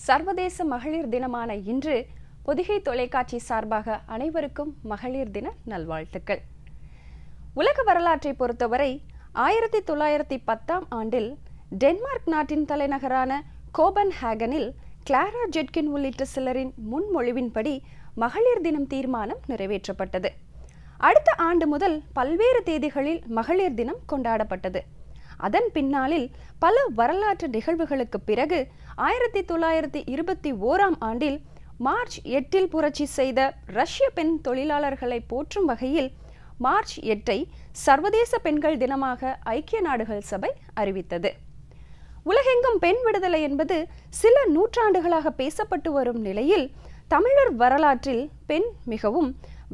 சர்வதேச மகளிர் தினமான இன்று பொதிகை தொலைக்காட்சி சார்பாக அனைவருக்கும் மகளிர் தின நல்வாழ்த்துக்கள். உலக வரலாற்றை பொறுத்தவரை 1910 ஆண்டில் டென்மார்க் நாட்டின் தலைநகரான கோபன்ஹேகனில் கிளாரா ஜெட்கின் உள்ளிட்ட சிலரின் முன்மொழிவின்படி மகளிர் தினம் தீர்மானம் நிறைவேற்றப்பட்டது. அடுத்த ஆண்டு முதல் பல்வேறு தேதிகளில் மகளிர் தினம் கொண்டாடப்பட்டது. அதன் பின்னாளில் பல வரலாற்று நிகழ்வுகளுக்கு பிறகு 1921 ஆண்டில் மார்ச் 8 புரட்சி செய்த ரஷ்ய பெண் தொழிலாளர்களை போற்றும் வகையில் மார்ச் 8 சர்வதேச பெண்கள் தினமாக ஐக்கிய நாடுகள் சபை அறிவித்தது. உலகெங்கும் பெண் விடுதலை என்பது சில நூற்றாண்டுகளாக பேசப்பட்டு வரும் நிலையில் தமிழர் வரலாற்றில் பெண் மிகவும்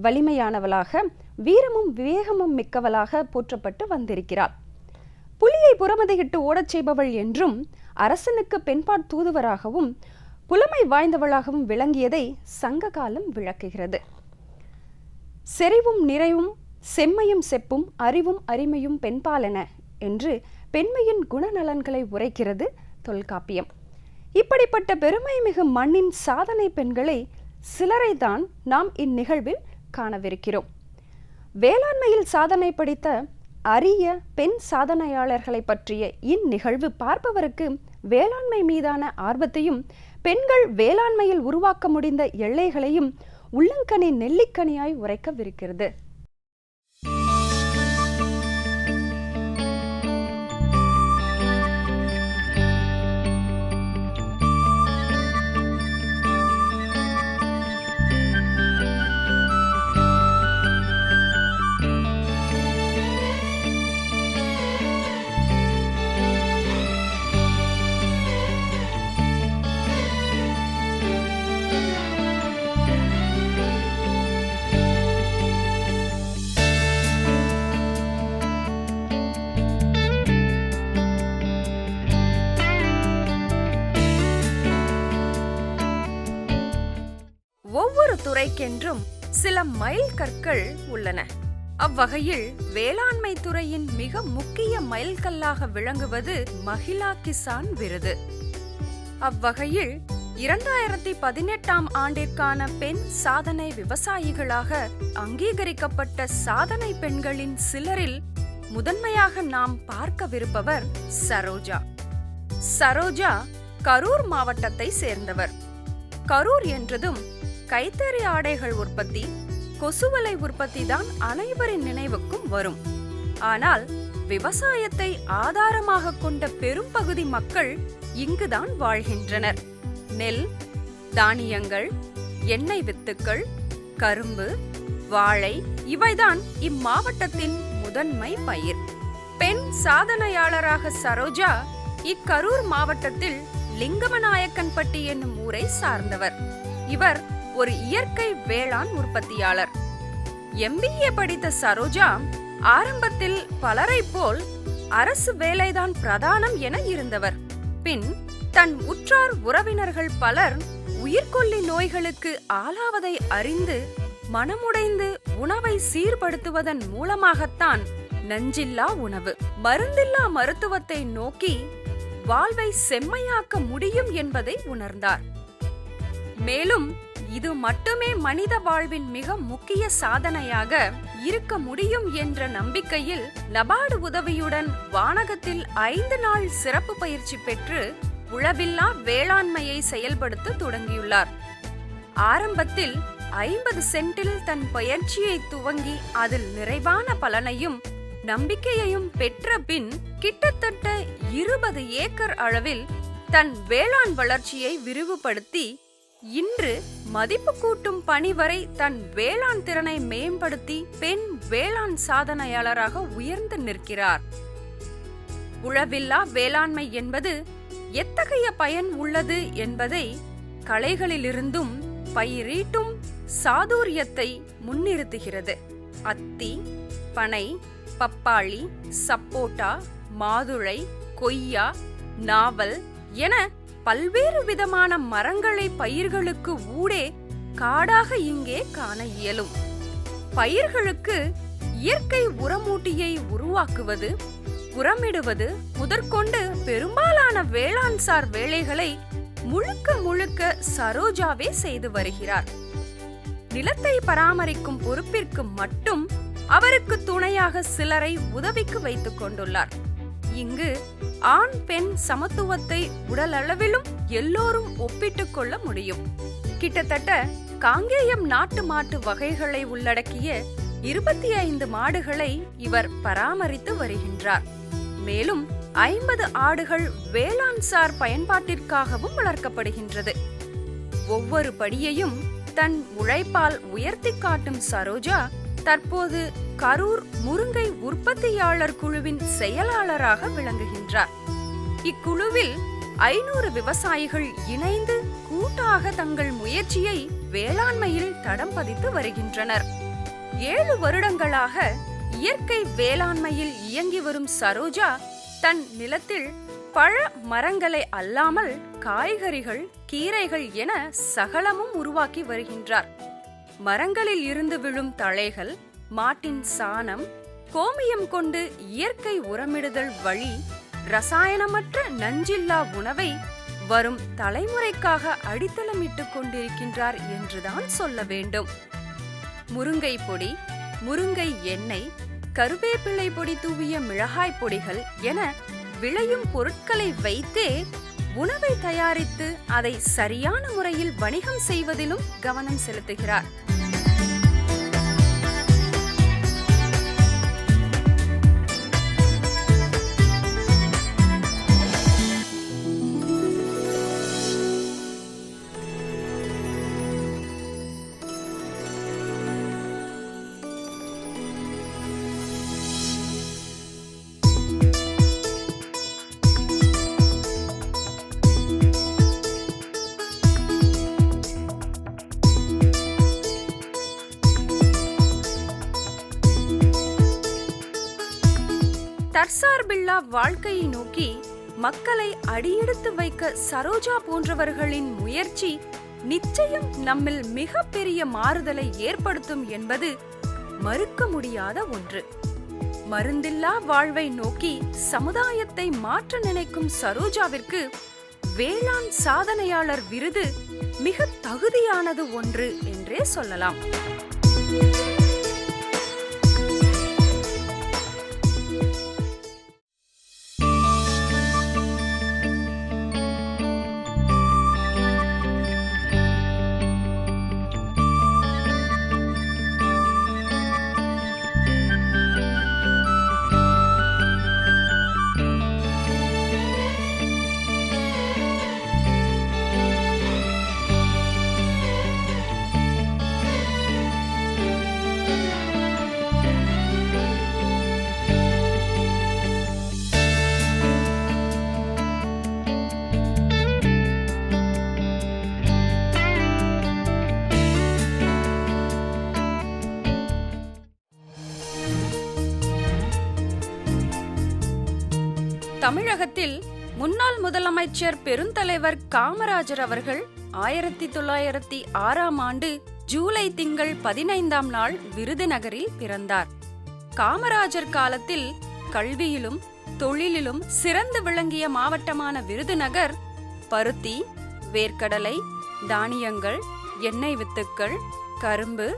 வலிமையானவளாக, வீரமும் விவேகமும் மிக்கவளாக போற்றப்பட்டு வந்திருக்கிறாள். புலியை புறமதையிட்டு ஓடச் செய்பவள் என்றும், அரசனுக்கு பெண்பாற் தூதுவராகவும் புலமை வாய்ந்தவளாகவும் விளங்கியதை சங்க காலம் விளக்குகிறது. செறிவும் நிறைவும் செம்மையும் செப்பும் அறிவும் அரிமையும் பெண்பாலென என்று பெண்மையின் குணநலன்களை உரைக்கிறது தொல்காப்பியம். இப்படிப்பட்ட பெருமை மிகு மண்ணின் சாதனை பெண்களை சிலரை தான் நாம் இந்நிகழ்வில் காணவிருக்கிறோம். வேளாண்மையில் சாதனை படைத்த அரிய பெண் சாதனையாளர்களை பற்றிய இந்நிகழ்வு பார்ப்பவருக்கு வேளாண்மை மீதான ஆர்வத்தையும், பெண்கள் வேளாண்மையில் உருவாக்க முடிந்த எல்லைகளையும் உள்ளங்கனி நெல்லிக்கனியாய் உரைக்கவிருக்கிறது. ஒவ்வொரு துறைக்கென்றும் சில மைல் கற்கள் உள்ளன. அவ்வகையில் வேளாண்மை துறையின் மிக முக்கிய மைல்கல்லாக விளங்குவது மகிழா கிசான் விருது. அவ்வகையில் 2018 ஆண்டிற்கான பெண் சாதனை விவசாயிகளாக அங்கீகரிக்கப்பட்ட சாதனை பெண்களின் சிலரில் முதன்மையாக நாம் பார்க்கவிருப்பவர் சரோஜா. சரோஜா கரூர் மாவட்டத்தை சேர்ந்தவர். கரூர் என்றதும் கைத்தறி ஆடைகள் உற்பத்தி, கொசுவலை உற்பத்தி தான் அனைவரின் நினைவுக்கும் வரும். ஆனால் விவசாயத்தை ஆதாரமாக கொண்ட பெரும்பகுதி மக்கள் இங்குதான் வாழ்கின்றனர். நெல், தானியங்கள், எண்ணெய் வித்துக்கள், கரும்பு, வாழை இவைதான் இம்மாவட்டத்தின் முதன்மை பயிர். பெண் சாதனையாளராக சரோஜா இக்கரூர் மாவட்டத்தில் லிங்கமநாயக்கன்பட்டி என்னும் ஊரை சார்ந்தவர். இவர் ஒரு இயற்கை வேளாண் உற்பத்தியாளர். MBA படித்த சரோஜா ஆரம்பத்தில் பலரை போல் அரசு வேலைதான் பிரதானம் என இருந்தவர். பின் தன் உற்றார் உறவினர்கள் பலர் உயிர்கொல்லி நோய்களுக்கு ஆளாவதை அறிந்து மனமுடைந்து உணவை சீர்படுத்துவதன் மூலமாகத்தான் நஞ்சில்லா உணவு, மருந்தில்லா மருத்துவத்தை நோக்கி வாழ்வை செம்மையாக்க முடியும் என்பதை உணர்ந்தார். மேலும் இது மட்டுமே மனித வாழ்வின் மிக முக்கிய சாதனையாக இருக்க முடியும் என்ற நம்பிக்கையில் நபார்டு உதவியுடன் வானகத்தில் 5 நாள் சிறப்பு பயிற்சி பெற்று உழவில்லா வேளாண்மையை செயல்படுத்த தொடங்கியுள்ளார். ஆரம்பத்தில் 50 சென்டில் தன் பயிற்சியை துவங்கி அதில் நிறைவான பலனையும் நம்பிக்கையையும் பெற்ற பின் கிட்டத்தட்ட 20 ஏக்கர் அளவில் தன் வேளாண் வளர்ச்சியை விரிவுபடுத்தி இன்று மதிப்பு கூட்டும் பணி வரை தன் வேளாண் திறனை மேம்படுத்தி பெண் வேளாண் சாதனையாளராக உயர்ந்து நிற்கிறார். உழவில்லா வேளாண்மை என்பது எத்தகைய பயன் உள்ளது என்பதை களைகளிலிருந்தும் பயிரீட்டும் சாதுரியத்தை முன்னிறுத்துகிறது. அத்தி, பனை, பப்பாளி, சப்போட்டா, மாதுளை, கொய்யா, நாவல் என பல்வேறு விதமான மரங்களை பயிர்களுக்கு ஊடே காடாக இங்கே காண இயலும். பயிர்களுக்கு இயற்கை உரமூட்டியை உருவாக்குவது, உரமிடுவது முதற்கொண்டு பெரும்பாலான வேளாண் சார் வேலைகளை முழுக்க முழுக்க சரோஜாவே செய்து வருகிறார். நிலத்தை பராமரிக்கும் பொறுப்பிற்கு மட்டும் அவருக்கு துணையாக சிலரை உதவிக்கு வைத்துக் கொண்டுள்ளார். இங்கு ஆண் பெண் சமத்துவத்தை உடலளவிலும் எல்லோரும் ஒப்பிட்டுக் கொள்ள முடியும். கிட்டத்தட்ட காங்கேயம் நாட்டு மாட்டு வகைகளை உள்ளடக்கிய 25 மாடுகளை இவர் பராமரித்து வருகின்றார். மேலும் 50 ஆடுகள் வேளாண் சார் பயன்பாட்டிற்காகவும் வளர்க்கப்படுகின்றது. ஒவ்வொரு படியையும் தன் உழைப்பால் உயர்த்தி காட்டும் சரோஜா தற்போது கரூர் முருங்கை உற்பத்தியாளர் குழுவின் செயலாளராக விளங்குகின்றார். இக்குழுவில் 500 விவசாயிகள் இணைந்து கூட்டாக தங்கள் முயற்சியை வேளாண்மையில் தடம் பதித்து வருகின்றனர். 7 வருடங்களாக இயற்கை வேளாண்மையில் இயங்கி வரும் சரோஜா தன் நிலத்தில் பழ மரங்களை அல்லாமல் காய்கறிகள், கீரைகள் என சகலமும் உருவாக்கி வருகின்றார். மரங்களில் இருந்து விழும் தழைகள், மாட்டின் சாணம், கோமியம் கொண்டு இயற்கை உரமிடுதல் வழி ரசாயனமற்ற நஞ்சில்லா உணவை வரும் தலைமுறைக்காக அடித்தளமிட்டுக் கொண்டிருக்கின்றார் என்றுதான் சொல்ல வேண்டும். முருங்கை பொடி, முருங்கை எண்ணெய், கருவேப்பிலை பொடி தூவிய மிளகாய் பொடிகள் என விளையும் பொருட்களை வைத்தே உணவை தயாரித்து அதை சரியான முறையில் வணிகம் செய்வதிலும் கவனம் செலுத்துகிறார். தற்சார்பில்லா வாழ்க்கையை நோக்கி மக்களை அடியெடுத்து வைக்க சரோஜா போன்றவர்களின் முயற்சி நிச்சயம் நம்மில் மிகப்பெரிய மாறுதலை ஏற்படுத்தும் என்பது மறுக்க முடியாத ஒன்று. மருந்தில்லா வாழ்வை நோக்கி சமுதாயத்தை மாற்ற நினைக்கும் சரோஜாவிற்கு வேளாண் சாதனையாளர் விருது மிக தகுதியானது ஒன்று என்றே சொல்லலாம். தமிழகத்தில் முன்னாள் முதலமைச்சர் பெருந்தலைவர் காமராஜர் அவர்கள் 1906ஆம் ஆண்டு ஜூலை திங்கள் 15ஆம் நாள் விருதுநகரில் பிறந்தார். காமராஜர் காலத்தில் கல்வியிலும் தொழிலிலும் சிறந்து விளங்கிய மாவட்டமான விருதுநகர் பருத்தி, வேர்க்கடலை, தானியங்கள், எண்ணெய் வித்துக்கள், கரும்பு,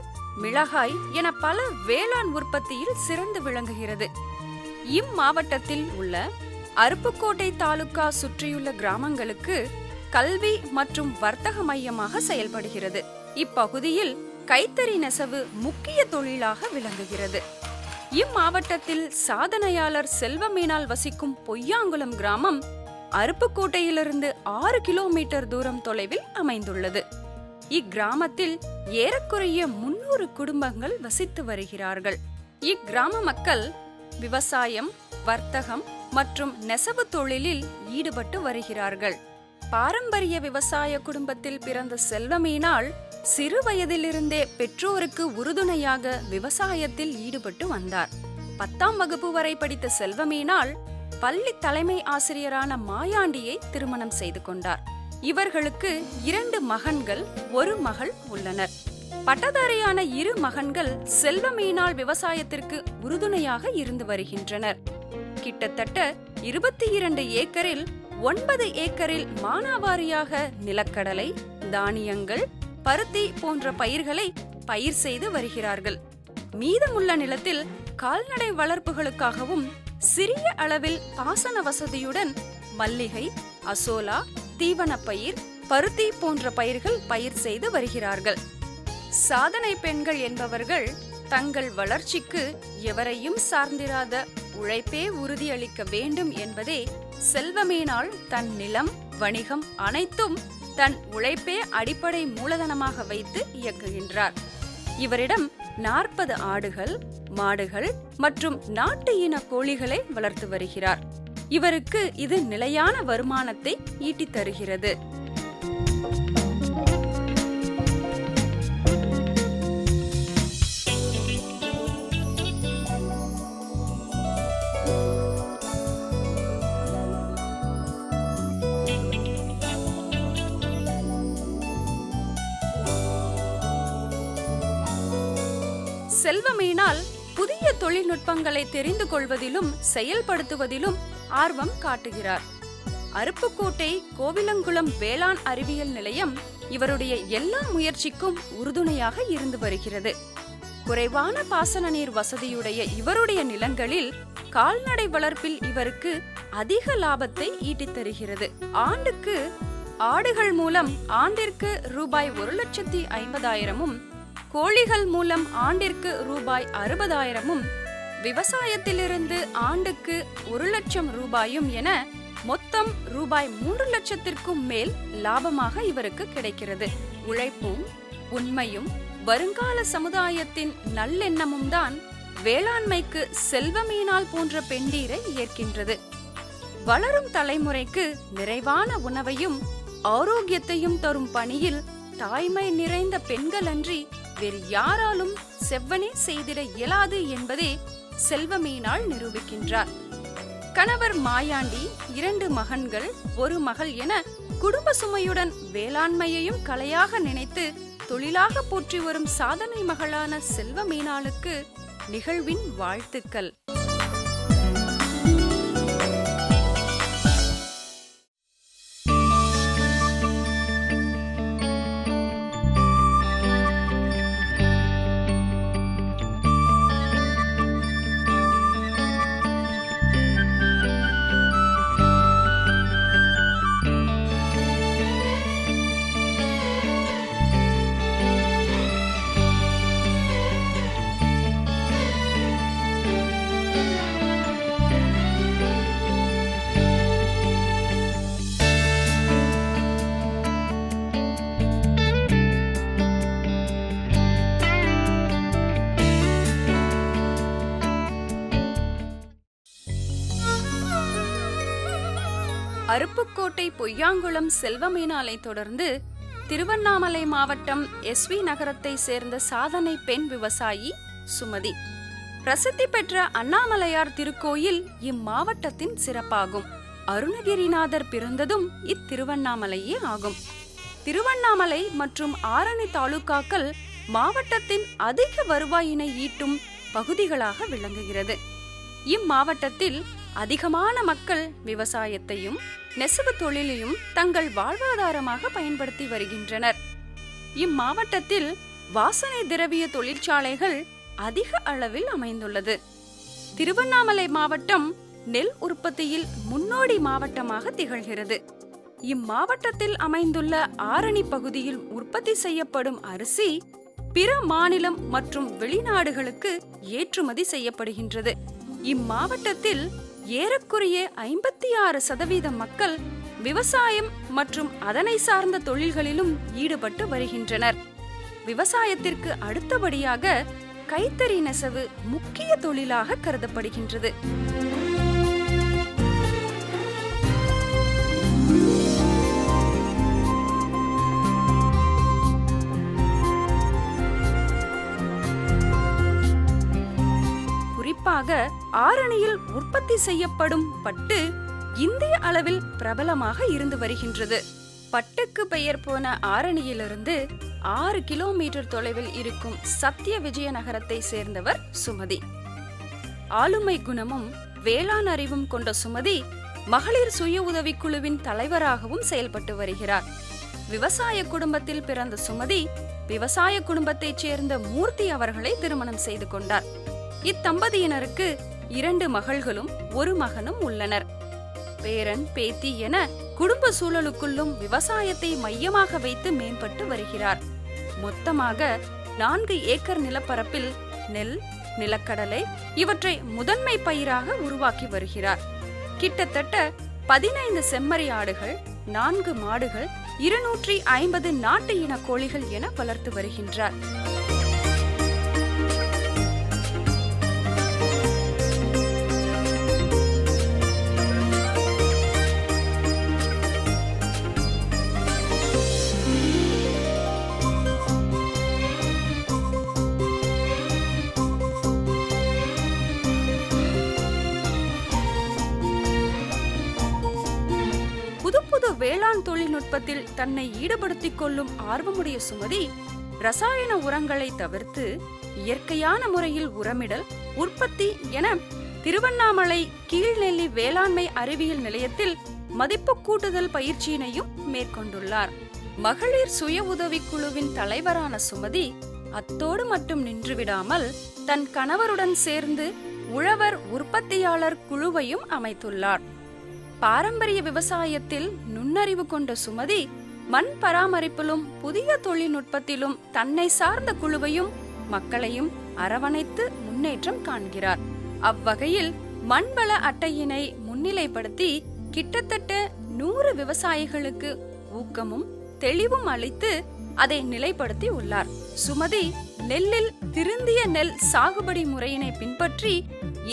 மிளகாய் என பல வேளாண் உற்பத்தியில் சிறந்து விளங்குகிறது. இம்மாவட்டத்தில் உள்ள அருப்புக்கோட்டை தாலுகா சுற்றியுள்ள கிராமங்களுக்கு கல்வி மற்றும் வர்த்தக மையமாக செயல்படுகிறது. இப்பகுதியில் கைத்தறி நெசவு முக்கிய தொழிலாக விளங்குகிறது. இம்மாவட்டத்தில் சாதனையாளர் செல்வமீனால் வசிக்கும் பொய்யாங்குளம் கிராமம் அருப்புக்கோட்டையிலிருந்து 6 கிலோமீட்டர் தூரம் தொலைவில் அமைந்துள்ளது. இக்கிராமத்தில் ஏறக்குறைய 300 குடும்பங்கள் வசித்து வருகிறார்கள். இக்கிராம மக்கள் விவசாயம், வர்த்தகம் மற்றும் நெசவு தொழிலில் ஈடுபட்டு வருகிறார்கள். பாரம்பரிய விவசாய குடும்பத்தில் பிறந்த செல்வமீனால் சிறு வயதிலிருந்தே பெற்றோருக்கு உறுதுணையாக விவசாயத்தில் ஈடுபட்டு வந்தார். 10ஆம் வகுப்பு வரை படித்த செல்வமீனால் பள்ளி தலைமை ஆசிரியரான மாயாண்டியை திருமணம் செய்து கொண்டார். இவர்களுக்கு 2 மகன்கள், 1 மகள் உள்ளனர். பட்டதாரியான 2 மகன்கள் செல்வமீனால் விவசாயத்திற்கு உறுதுணையாக இருந்து வருகின்றனர். கிட்டத்தட்ட 22 ஏக்கரில் 9 ஏக்கரில் மானாவாரியாக நிலக்கடலை, தானியங்கள், பருத்தி போன்ற பயிர்களை பயிர் செய்து வருகிறார்கள். மீதமுள்ள நிலத்தில் கால்நடை வளர்ப்புகளுக்காகவும் சிறிய அளவில் பாசன வசதியுடன் மல்லிகை, அசோலா, தீவனப்பயிர், பருத்தி போன்ற பயிர்கள் பயிர் செய்து வருகிறார்கள். சாதனை பெண்கள் என்பவர்கள் தங்கள் வளர்ச்சிக்கு எவரையும் சார்ந்திராத உழைப்பே உறுதியளிக்க வேண்டும் என்பதே செல்வமீனாள் தன் நிலம், வணிகம் அனைத்தும் தன் உழைப்பே அடிப்படை மூலதனமாக வைத்து இயக்குகின்றார். இவரிடம் 40 ஆடுகள், மாடுகள் மற்றும் நாட்டு இன கோழிகளை வளர்த்து வருகிறார். இவருக்கு இது நிலையான வருமானத்தை ஈட்டித் தருகிறது. செல்வமீனாள் புதிய தொழில்நுட்பங்களை தெரிந்து கொள்வதிலும் செயல்படுத்துவதிலும் ஆர்வம் காட்டுகிறார். அருப்புக்கோட்டை கோவிலங்குளம் வேளாண் அறிவியல் நிலையம் இவருடைய எல்லா முயற்சிக்கும் உறுதுணையாக இருந்து வருகிறது. குறைவான பாசன நீர் வசதியுடைய இவருடைய நிலங்களில் கால்நடை வளர்ப்பில் இவருக்கு அதிக லாபத்தை ஈட்டித் தருகிறது. ஆண்டுக்கு ஆடுகள் மூலம் ஆண்டிற்கு ரூபாய் 1,50,000, கோழிகள் மூலம் ஆண்டிற்கு ரூபாய் 60,000, விவசாயத்திலிருந்து ஆண்டுக்கு 1,00,000 ரூபாயும் என மொத்தம் ரூபாய் 3,00,000க்கும் மேல் லாபமாக இவருக்கு கிடைக்கிறது. உழைப்பும் உண்மையும் வருங்கால சமுதாயத்தின் நல்லெண்ணமும் தான் வேளாண்மைக்கு செல்வமீனாள் போன்ற பெண்டீரை ஏற்கின்றது. வளரும் தலைமுறைக்கு நிறைவான உணவையும் ஆரோக்கியத்தையும் தரும் பணியில் தாய்மை நிறைந்த பெண்கள் அன்றி வேறு யாராலும் செவ்வனே செய்திட இயலாது என்பதே செல்வமீனாள் நிரூபிக்கின்றார். கணவர் மாயாண்டி, 2 மகன்கள், 1 மகள் என குடும்ப சுமையுடன் வேளாண்மையையும் கலையாக நினைத்து தொழிலாக போற்றி வரும் சாதனை மகளான செல்வமீனாளுக்கு நிகழ்வின் வாழ்த்துக்கள். அருப்புக்கோட்டை பொய்யாங்குளம் செல்வமீனாளை தொடர்ந்து திருவண்ணாமலை மாவட்டம் SV நகரத்தை சேர்ந்த சாதனை பெண் விவசாயி சுமதி. பிரசித்தி பெற்ற அண்ணாமலையார் திருக்கோயில் இம்மாவட்டத்தின் சிறப்பாகும். அருணகிரிநாதர் பிறந்ததும் இத்திருவண்ணாமலையே ஆகும். திருவண்ணாமலை மற்றும் ஆரணி தாலுகாக்கள் மாவட்டத்தின் அதிக வருவாயினை ஈட்டும் பகுதிகளாக விளங்குகிறது. இம்மாவட்டத்தில் அதிகமான மக்கள் விவசாயத்தையும் நெசவு தொழிலையும் தங்கள் வாழ்வாதாரமாக பயன்படுத்தி வருகின்றனர். இம்மாவட்டத்தில் வாசனை திரவிய தொழிற்சாலைகள் அதிக அளவில் அமைந்துள்ளது. திருவண்ணாமலை மாவட்டம் நெல் உற்பத்தியில் முன்னோடி மாவட்டமாக திகழ்கிறது. இம்மாவட்டத்தில் அமைந்துள்ள ஆரணி பகுதியில் உற்பத்தி செய்யப்படும் அரிசி பிற மாநிலம் மற்றும் வெளிநாடுகளுக்கு ஏற்றுமதி செய்யப்படுகின்றது. இம்மாவட்டத்தில் ஏறக்குறைய 56% மக்கள் விவசாயம் மற்றும் அதனை சார்ந்த தொழில்களிலும் ஈடுபட்டு வருகின்றனர். விவசாயத்திற்கு அடுத்தபடியாக கைத்தறி நெசவு முக்கிய தொழிலாக கருதப்படுகின்றது. குறிப்பாக ஆரணியில் உற்பத்தி செய்யப்படும் பட்டு இந்திய அளவில் பிரபலமாக இருந்து வருகின்றது. பட்டுக்கு பெயர் போன ஆரணியிலிருந்து 6 கிலோமீட்டர் தொலைவில் இருக்கும் சத்திய விஜய நகரத்தை சேர்ந்தவர் சுமதி. ஆளுமை குணமும் வேளாண் அறிவும் கொண்ட சுமதி மகளிர் சுய உதவிக்குழுவின் தலைவராகவும் செயல்பட்டு வருகிறார். விவசாய குடும்பத்தில் பிறந்த சுமதி விவசாய குடும்பத்தைச் சேர்ந்த மூர்த்தி அவர்களை திருமணம் செய்து கொண்டார். இத்தம்பதியினருக்கு 2 மகள்களும் 1 மகனும் உள்ளனர். பேரன் பேத்தி என குடும்ப சூழலுக்குள்ளும் விவசாயத்தை மையமாக வைத்து மேம்பட்டு வருகிறார். மொத்தமாக 4 ஏக்கர் நிலப்பரப்பில் நெல், நிலக்கடலை இவற்றை முதன்மை பயிராக உருவாக்கி வருகிறார். கிட்டத்தட்ட 15 செம்மறி ஆடுகள், 4 மாடுகள், 250 நாட்டு இன கோழிகள் என வளர்த்து வருகின்றார். புது வேளாண் தொழில்நுட்பத்தில் தன்னை ஈடுபடுத்திக் கொள்ளும் ஆர்வமுடைய சுமதி ரசாயன உரங்களை தவிர்த்து இயற்கையான முறையில் உரமிடல், உற்பத்தி என திருவண்ணாமலை கீழ்நெல்லி வேளாண்மை அறிவியல் நிலையத்தில் மதிப்பு கூட்டுதல் பயிற்சியினையும் மேற்கொண்டுள்ளார். மகளிர் சுய உதவிக்குழுவின் தலைவரான சுமதி அத்தோடு மட்டும் நின்றுவிடாமல் தன் கணவருடன் சேர்ந்து உழவர் உற்பத்தியாளர் குழுவையும் அமைத்துள்ளார். பாரம்பரிய விவசாயத்தில் நுண்ணறிவு கொண்ட சுமதி மண் பராமரிப்பிலும் புதிய தொழில்நுட்பத்திலும் தன்னை சார்ந்த குழுவையும் மக்களையும் அரவணைத்து முன்னேற்றம் காண்கிறார். அவ்வகையில் மண்வள அட்டையினை முன்னிலைப்படுத்தி கிட்டத்தட்ட 100 விவசாயிகளுக்கு ஊக்கமும் தெளிவும் அளித்து அதை நிலைப்படுத்தி உள்ளார். சுமதி நெல்லில் திருந்திய நெல் சாகுபடி முறையினை பின்பற்றி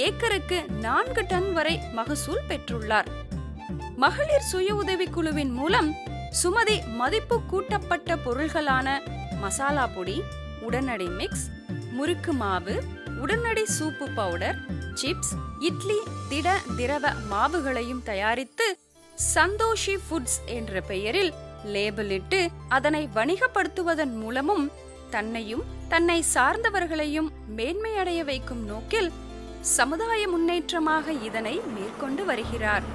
ஏக்கருக்கு 4 டன் வரை மகசூல் பெற்றுள்ளார். மகளிர் சுய உதவிக்குழுவின் மூலம் சுமதி மதிப்பு கூட்டப்பட்ட பொருள்களான மசாலா பொடி, உடனடி மிக்ஸ், முறுக்கு மாவு, உடனடி சூப்பு பவுடர், சிப்ஸ், இட்லி திட திரவ மாவுகளையும் தயாரித்து சந்தோஷி ஃபுட்ஸ் என்ற பெயரில் லேபிளிட்டு அதனை வணிகப்படுத்துவதன் மூலமும் தன்னையும் தன்னை சார்ந்தவர்களையும் மேன்மையடைய வைக்கும் நோக்கில் சமுதாய முன்னேற்றமாக இதனை மேற்கொண்டு வருகிறார்.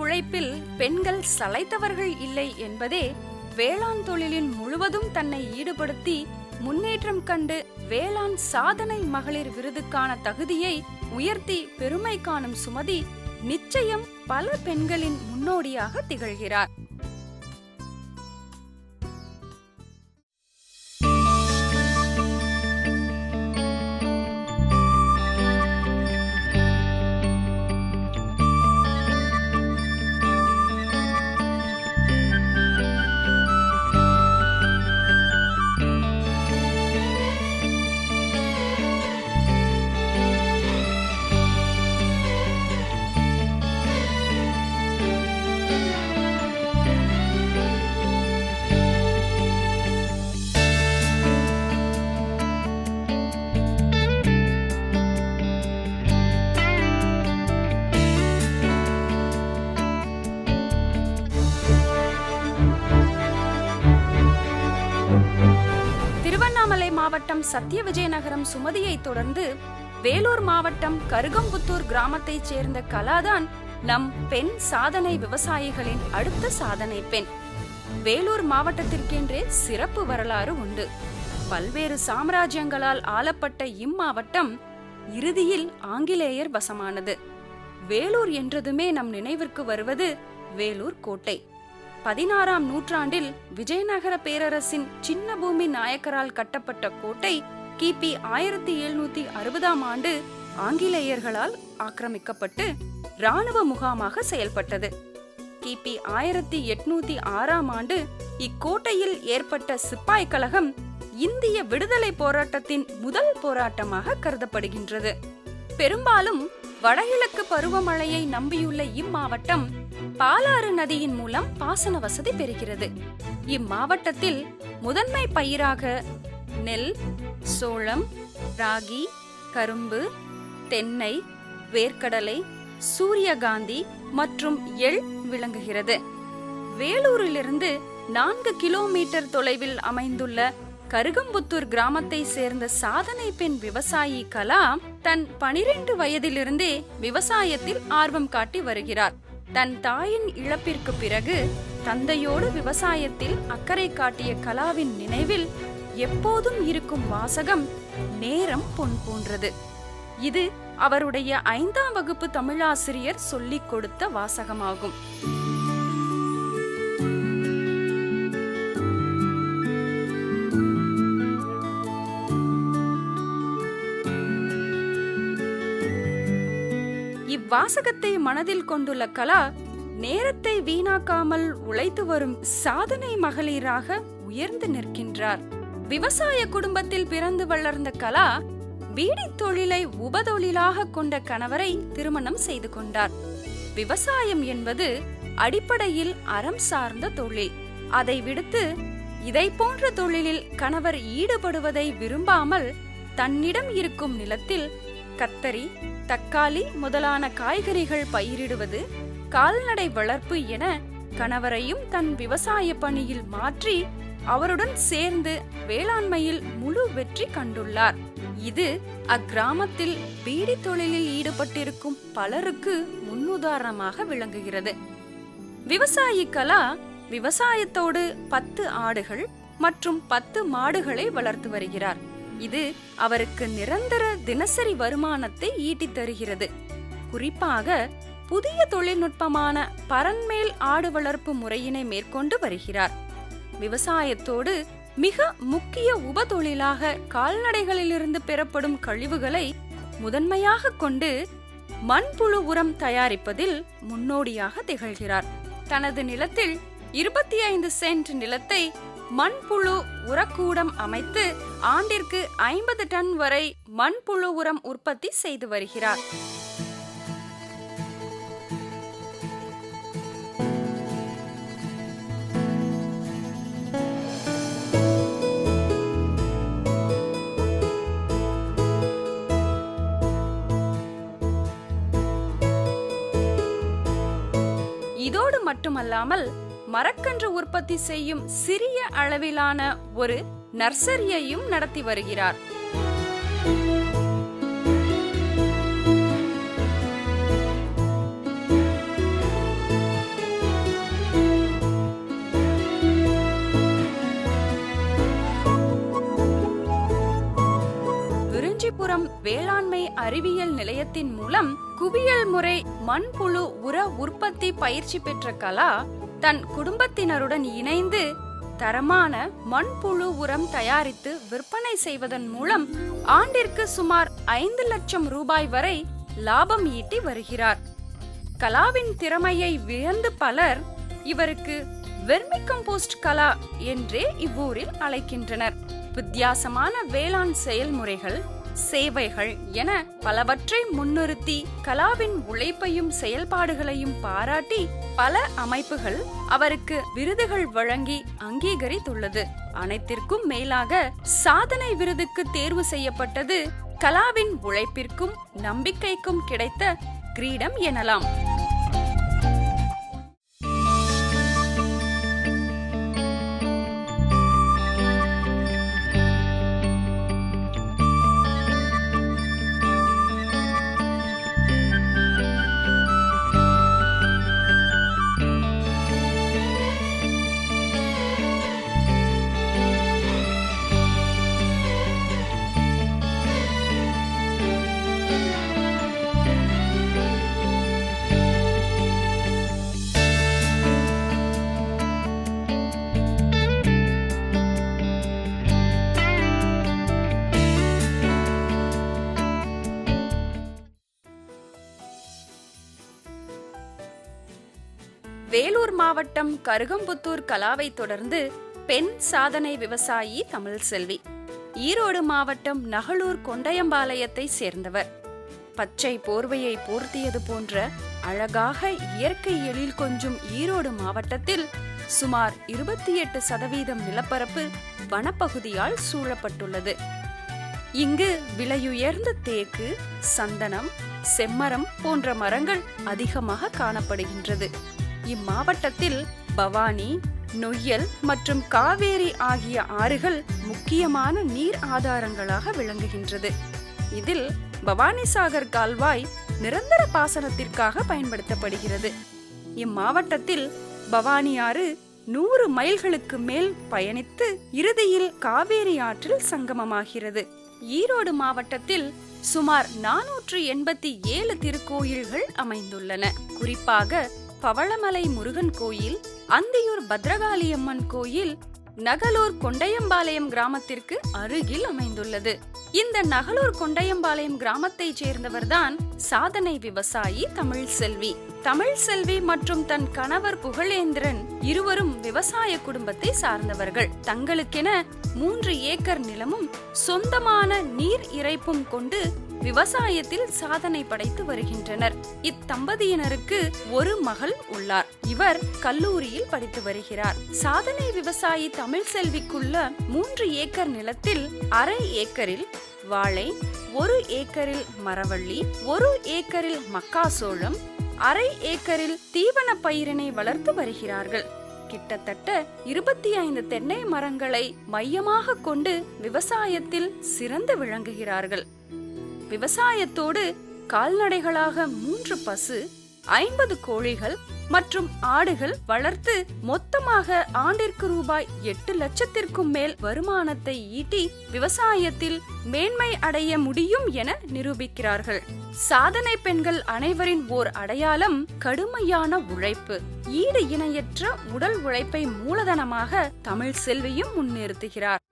உழைப்பில் பெண்கள் சளைத்தவர்கள் இல்லை என்பதே வேளாண் தொழிலின் முழுவதும் தன்னை ஈடுபடுத்தி முன்னேற்றம் கண்டு வேளாண் சாதனை மகளிர் விருதுக்கான தகுதியை உயர்த்தி பெருமை காணும் சுமதி நிச்சயம் பல பெண்களின் முன்னோடியாக திகழ்கிறார். திருவண்ணாமலை மாவட்டம் சத்தியவிஜயநகரம் சுமதியை தொடர்ந்து வேலூர் மாவட்டம் கருகம்புத்தூர் கிராமத்தைச் சேர்ந்த கலாதான் நம் பெண் சாதனை விவசாயிகளின் அடுத்த சாதனை பெண். வேலூர் மாவட்டத்திற்கென்றே சிறப்பு வரலாறு உண்டு. பல்வேறு சாம்ராஜ்யங்களால் ஆளப்பட்ட இம்மாவட்டம் இறுதியில் ஆங்கிலேயர் வசமானது. வேலூர் என்றதுமே நம் நினைவிற்கு வருவது வேலூர் கோட்டை. 16ஆம் நூற்றாண்டில் விஜயநகர பேரரசின் சின்ன பூமி நாயக்கரால் கட்டப்பட்ட கோட்டை கிபி 1760ஆம் ஆண்டு ஆங்கிலேயர்களால் ஆக்கிரமிக்கப்பட்டு இராணுவ முகாமாக செயல்பட்டது. கிபி 1806ஆம் ஆண்டு இக்கோட்டையில் ஏற்பட்ட சிப்பாய் கழகம் இந்திய விடுதலை போராட்டத்தின் முதல் போராட்டமாக கருதப்படுகின்றது. பெரும்பாலும் வடகிழக்கு பருவமழையை நம்பியுள்ள இம்மாவட்டம் பாலாறு நதியின் மூலம் பாசன வசதி பெறுகிறது. இம்மாவட்டத்தில் முதன்மை பயிராக நெல், சோளம், ராகி, கரும்பு, தென்னை, வேர்க்கடலை, சூரியகாந்தி மற்றும் எள் விளங்குகிறது. வேலூரிலிருந்து 4 கிலோமீட்டர் தொலைவில் அமைந்துள்ள கருகம்புத்தூர் கிராமத்தை சேர்ந்த சாதனை பெண் விவசாயி கலா தன் 12 வயதிலிருந்தே விவசாயத்தில் ஆர்வம் காட்டி வருகிறார். தன் தாயின் இழப்பிற்கு பிறகு தந்தையோடு விவசாயத்தில் அக்கறை காட்டிய கலாவின் நினைவில் எப்போதும் இருக்கும் வாசகம் நேரம் பொன் போன்றது. இது அவருடைய 5ஆம் வகுப்பு தமிழாசிரியர் சொல்லிக் கொடுத்த வாசகமாகும். இவ்வாசகத்தை மனதில் கொண்டுள்ள கலா நேரத்தை வீணாக்காமல் உழைத்து வரும் சாதனை மகளிராக உயர்ந்து நிற்கின்றார். விவசாய குடும்பத்தில் பிறந்து வளர்ந்த கலா பீடி தொழிலை உபதொழிலாக கொண்ட கணவரை திருமணம் செய்து கொண்டார். விவசாயம் என்பது அடிப்படையில் அறம் சார்ந்த தொழில். அதை விடுத்து இதை போன்ற தொழிலில் கணவர் ஈடுபடுவதை விரும்பாமல் தன்னிடம் இருக்கும் நிலத்தில் கத்தரி, தக்காளி முதலான காய்கறிகள் பயிரிடுவது, கால்நடை வளர்ப்பு என கணவரையும் தன் விவசாய பணியில் மாற்றி அவருடன் சேர்ந்து வேளாண்மையில் முழு வெற்றி கண்டுள்ளார். இது அக்கிராமத்தில் பீடி தொழிலில் ஈடுபட்டிருக்கும் பலருக்கு முன்னுதாரணமாக விளங்குகிறது. விவசாயி கலா விவசாயத்தோடு 10 ஆடுகள் மற்றும் 10 மாடுகளை வளர்த்து வருகிறார். இது அவருக்கு நிரந்தர தினசரி வருமானத்தை ஈட்டி தருகிறது. குறிப்பாக புதிய தொழில்நுட்பமான பரன்மேல் ஆடு வளர்ப்பு முறையினை மேற்கொண்டு வருகிறார். விவசாயத்தோடு மிக முக்கிய உபதொழிலாக கால்நடைகளிலிருந்து பெறப்படும் கழிவுகளை முதன்மையாக கொண்டு மண்புழு உரம் தயாரிப்பதில் முன்னோடியாக திகழ்கிறார். தனது நிலத்தில் 25 சென்ட் நிலத்தை மண்புழு உரக்கூடம் அமைத்து ஆண்டிற்கு 50 டன் வரை மண்புழு உரம் உற்பத்தி செய்து வருகிறார். இதோடு மட்டுமல்லாமல் மரக்கன்று உற்பத்தி செய்யும் சிறிய அளவிலான ஒரு நர்சரியையும் நடத்தி வருகிறார். விருஞ்சிபுரம் வேளாண்மை அறிவியல் நிலையத்தின் மூலம் குவியல் முறை மண்புழு உர உற்பத்தி பயிற்சி பெற்ற கலா தன் குடும்பத்தினருடன் இணைந்து தரமான மண்புழு உரம் தயாரித்து விற்பனை செய்வதன் மூலம் ஆண்டிற்கு சுமார் 5 லட்சம் ரூபாய் வரை லாபம் ஈட்டி வருகிறார். கலாவின் திறமையை வியந்து பலர் இவருக்கு வெர்மிகம்போஸ்ட் கலா என்றே இவ்வூரில் அழைக்கின்றனர். வித்தியாசமான வேளாண் செயல்முறைகள், சேவைகள் என பலவற்றை முன்னிறுத்தி கலாவின் உழைப்பையும் செயல்பாடுகளையும் பாராட்டி பல அமைப்புகள் அவருக்கு விருதுகள் வழங்கி அங்கீகரித்துள்ளது. அனைத்திற்கும் மேலாக சாதனை விருதுக்கு தேர்வு செய்யப்பட்டது கலாவின் உழைப்பிற்கும் நம்பிக்கைக்கும் கிடைத்த கிரீடம் எனலாம். வேலூர் மாவட்டம் கருகம்புத்தூர் கலாவை தொடர்ந்து பெண் சாதனை விவசாயி தமிழ்செல்வி. ஈரோடு மாவட்டம் நகளூர் கொண்டையம்பாளையத்தை சேர்ந்தவர். பச்சை போர்வையை போர்த்தியது போன்ற அழகாக இயற்கை எழில் கொஞ்சும் ஈரோடு மாவட்டத்தில் சுமார் 28% நிலப்பரப்பு வனப்பகுதியால் சூழப்பட்டுள்ளது. இங்கு விலையுயர்ந்த தேக்கு, சந்தனம், செம்மரம் போன்ற மரங்கள் அதிகமாக காணப்படுகின்றது. இம்மாவட்டத்தில் பவானி, நொய்யல் மற்றும் காவேரி ஆகிய ஆறுகள் முக்கியமான நீர் ஆதாரங்களாக விளங்குகின்றது. இதில் பவானிசாகர் கால்வாய் நிரந்தர பாசனத்திற்காக பயன்படுத்தப்படுகிறது. இம்மாவட்டத்தில் பவானி ஆறு 100 மைல்களுக்கு மேல் பயணித்து இறுதியில் காவேரி ஆற்றில் சங்கமமாகிறது. ஈரோடு மாவட்டத்தில் சுமார் 487 திருக்கோயில்கள் அமைந்துள்ளன. குறிப்பாக பவளமலை முருகன் கோயில், அந்தியூர் பத்ரகாளியம்மன் கோயில் நகளூர் கொண்டையம்பாளையம் கிராமத்திற்கு அருகில் அமைந்துள்ளது. இந்த நகளூர் கொண்டையம்பாளையம் கிராமத்தை சேர்ந்தவர்தான் சாதனை விவசாயி தமிழ்செல்வி. தமிழ்செல்வி மற்றும் தன் கணவர் புகழேந்திரன் இருவரும் விவசாய குடும்பத்தை சார்ந்தவர்கள். தங்களுக்கென 3 ஏக்கர் நிலமும் சொந்தமான நீர் இறைப்பும் கொண்டு விவசாயத்தில் சாதனை படைத்து வருகின்றனர். இத்தம்பதியினருக்கு ஒரு மகள் உள்ளார். இவர் கல்லூரியில் படித்து வருகிறார். சாதனை விவசாயி தமிழ்செல்விக்குள்ள 3 ஏக்கர் நிலத்தில் 1/2 ஏக்கரில் வாழை, 1 ஏக்கரில் மரவள்ளி, 1 ஏக்கரில் மக்காசோளம், 1/2 ஏக்கரில் தீவன பயிரினை வளர்த்து வருகிறார்கள். கிட்டத்தட்ட 25 தென்னை மரங்களை மையமாக கொண்டு விவசாயத்தில் சிறந்து விளங்குகிறார்கள். விவசாயத்தோடு கால்நடைகளாக 3 பசு, 50 கோழிகள் மற்றும் ஆடுகள் வளர்த்து மொத்தமாக ஆண்டிற்கு ரூபாய் 8 லட்சத்திற்கும் மேல் வருமானத்தை ஈட்டி விவசாயத்தில் மேன்மை அடைய முடியும் என நிரூபிக்கிறார்கள். சாதனை பெண்கள் அனைவரின் ஓர் அடையாளம் கடுமையான உழைப்பு. ஈடு இணையற்ற உடல் உழைப்பை மூலதனமாக தமிழ்செல்வியும் முன்னிறுத்துகிறார்.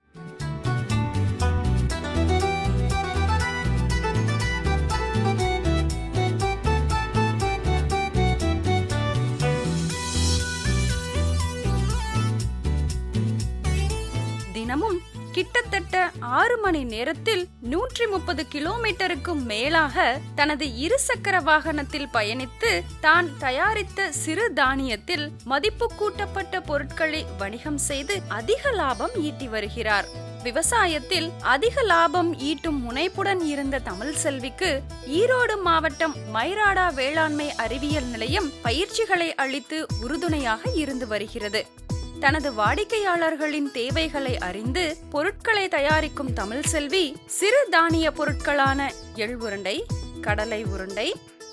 தினமும் கிட்டத்தட்ட 6 மணி நேரத்தில் 130 கிலோமீட்டருக்கும் மேலாக தனது 2 சக்கர வாகனத்தில் பயணித்து தான் தயாரித்த சிறு தானியத்தில் மதிப்பு கூட்டப்பட்ட பொருட்களை வணிகம் செய்து அதிக லாபம் ஈட்டி வருகிறார். விவசாயத்தில் அதிக லாபம் ஈட்டும் முனைப்புடன் இருந்த தமிழ்செல்விக்கு ஈரோடு மாவட்டம் மைராடா வேளாண்மை அறிவியல் நிலையம் பயிற்சிகளை அளித்து உறுதுணையாக இருந்து வருகிறது. தனது வாடிக்கையாளர்களின் தேவைகளை அறிந்து பொருட்களை தயாரிக்கும் தமிழ்செல்வி சிறு தானிய பொருட்களான எள் உருண்டை, கடலை உருண்டை,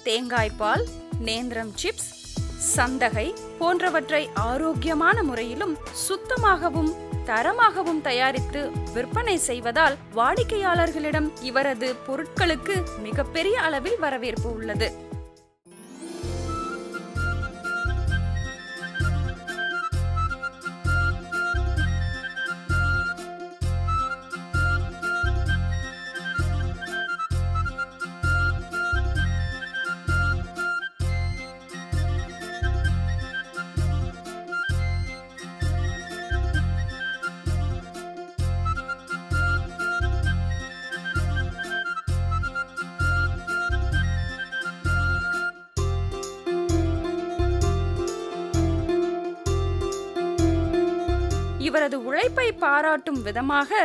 தேங்காய்பால், நேந்திரம் சிப்ஸ், சந்தகை போன்றவற்றை ஆரோக்கியமான முறையிலும் சுத்தமாகவும் தரமாகவும் தயாரித்து விற்பனை செய்வதால் வாடிக்கையாளர்களிடம் இவரது பொருட்களுக்கு மிகப்பெரிய அளவில் வரவேற்பு உள்ளது. இவரது உழைப்பை பாராட்டும் விதமாக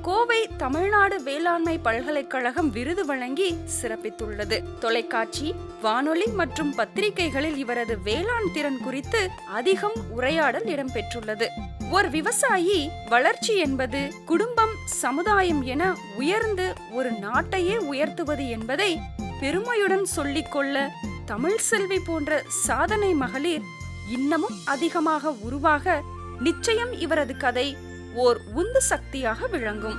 கோவை தமிழ்நாடு வேளாண்மை பல்கலைக்கழகம் விருது வழங்கி சிறப்பித்துள்ளது. தொலைக்காட்சி, வானொலி மற்றும் பத்திரிகைகளில் இவரது வேளாண் திறன் குறித்து அதிகம் உரையாடல் இடம்பெற்றுள்ளது. ஒரு விவசாயி வளர்ச்சி என்பது குடும்பம், சமுதாயம் என உயர்ந்து ஒரு நாட்டையே உயர்த்துவது என்பதை பெருமையுடன் சொல்லிக்கொள்ள தமிழ்செல்வி போன்ற சாதனை மகளிர் இன்னமும் அதிகமாக உருவாக நிச்சயம் இவரது கதை ஓர் உந்து சக்தியாக விளங்கும்.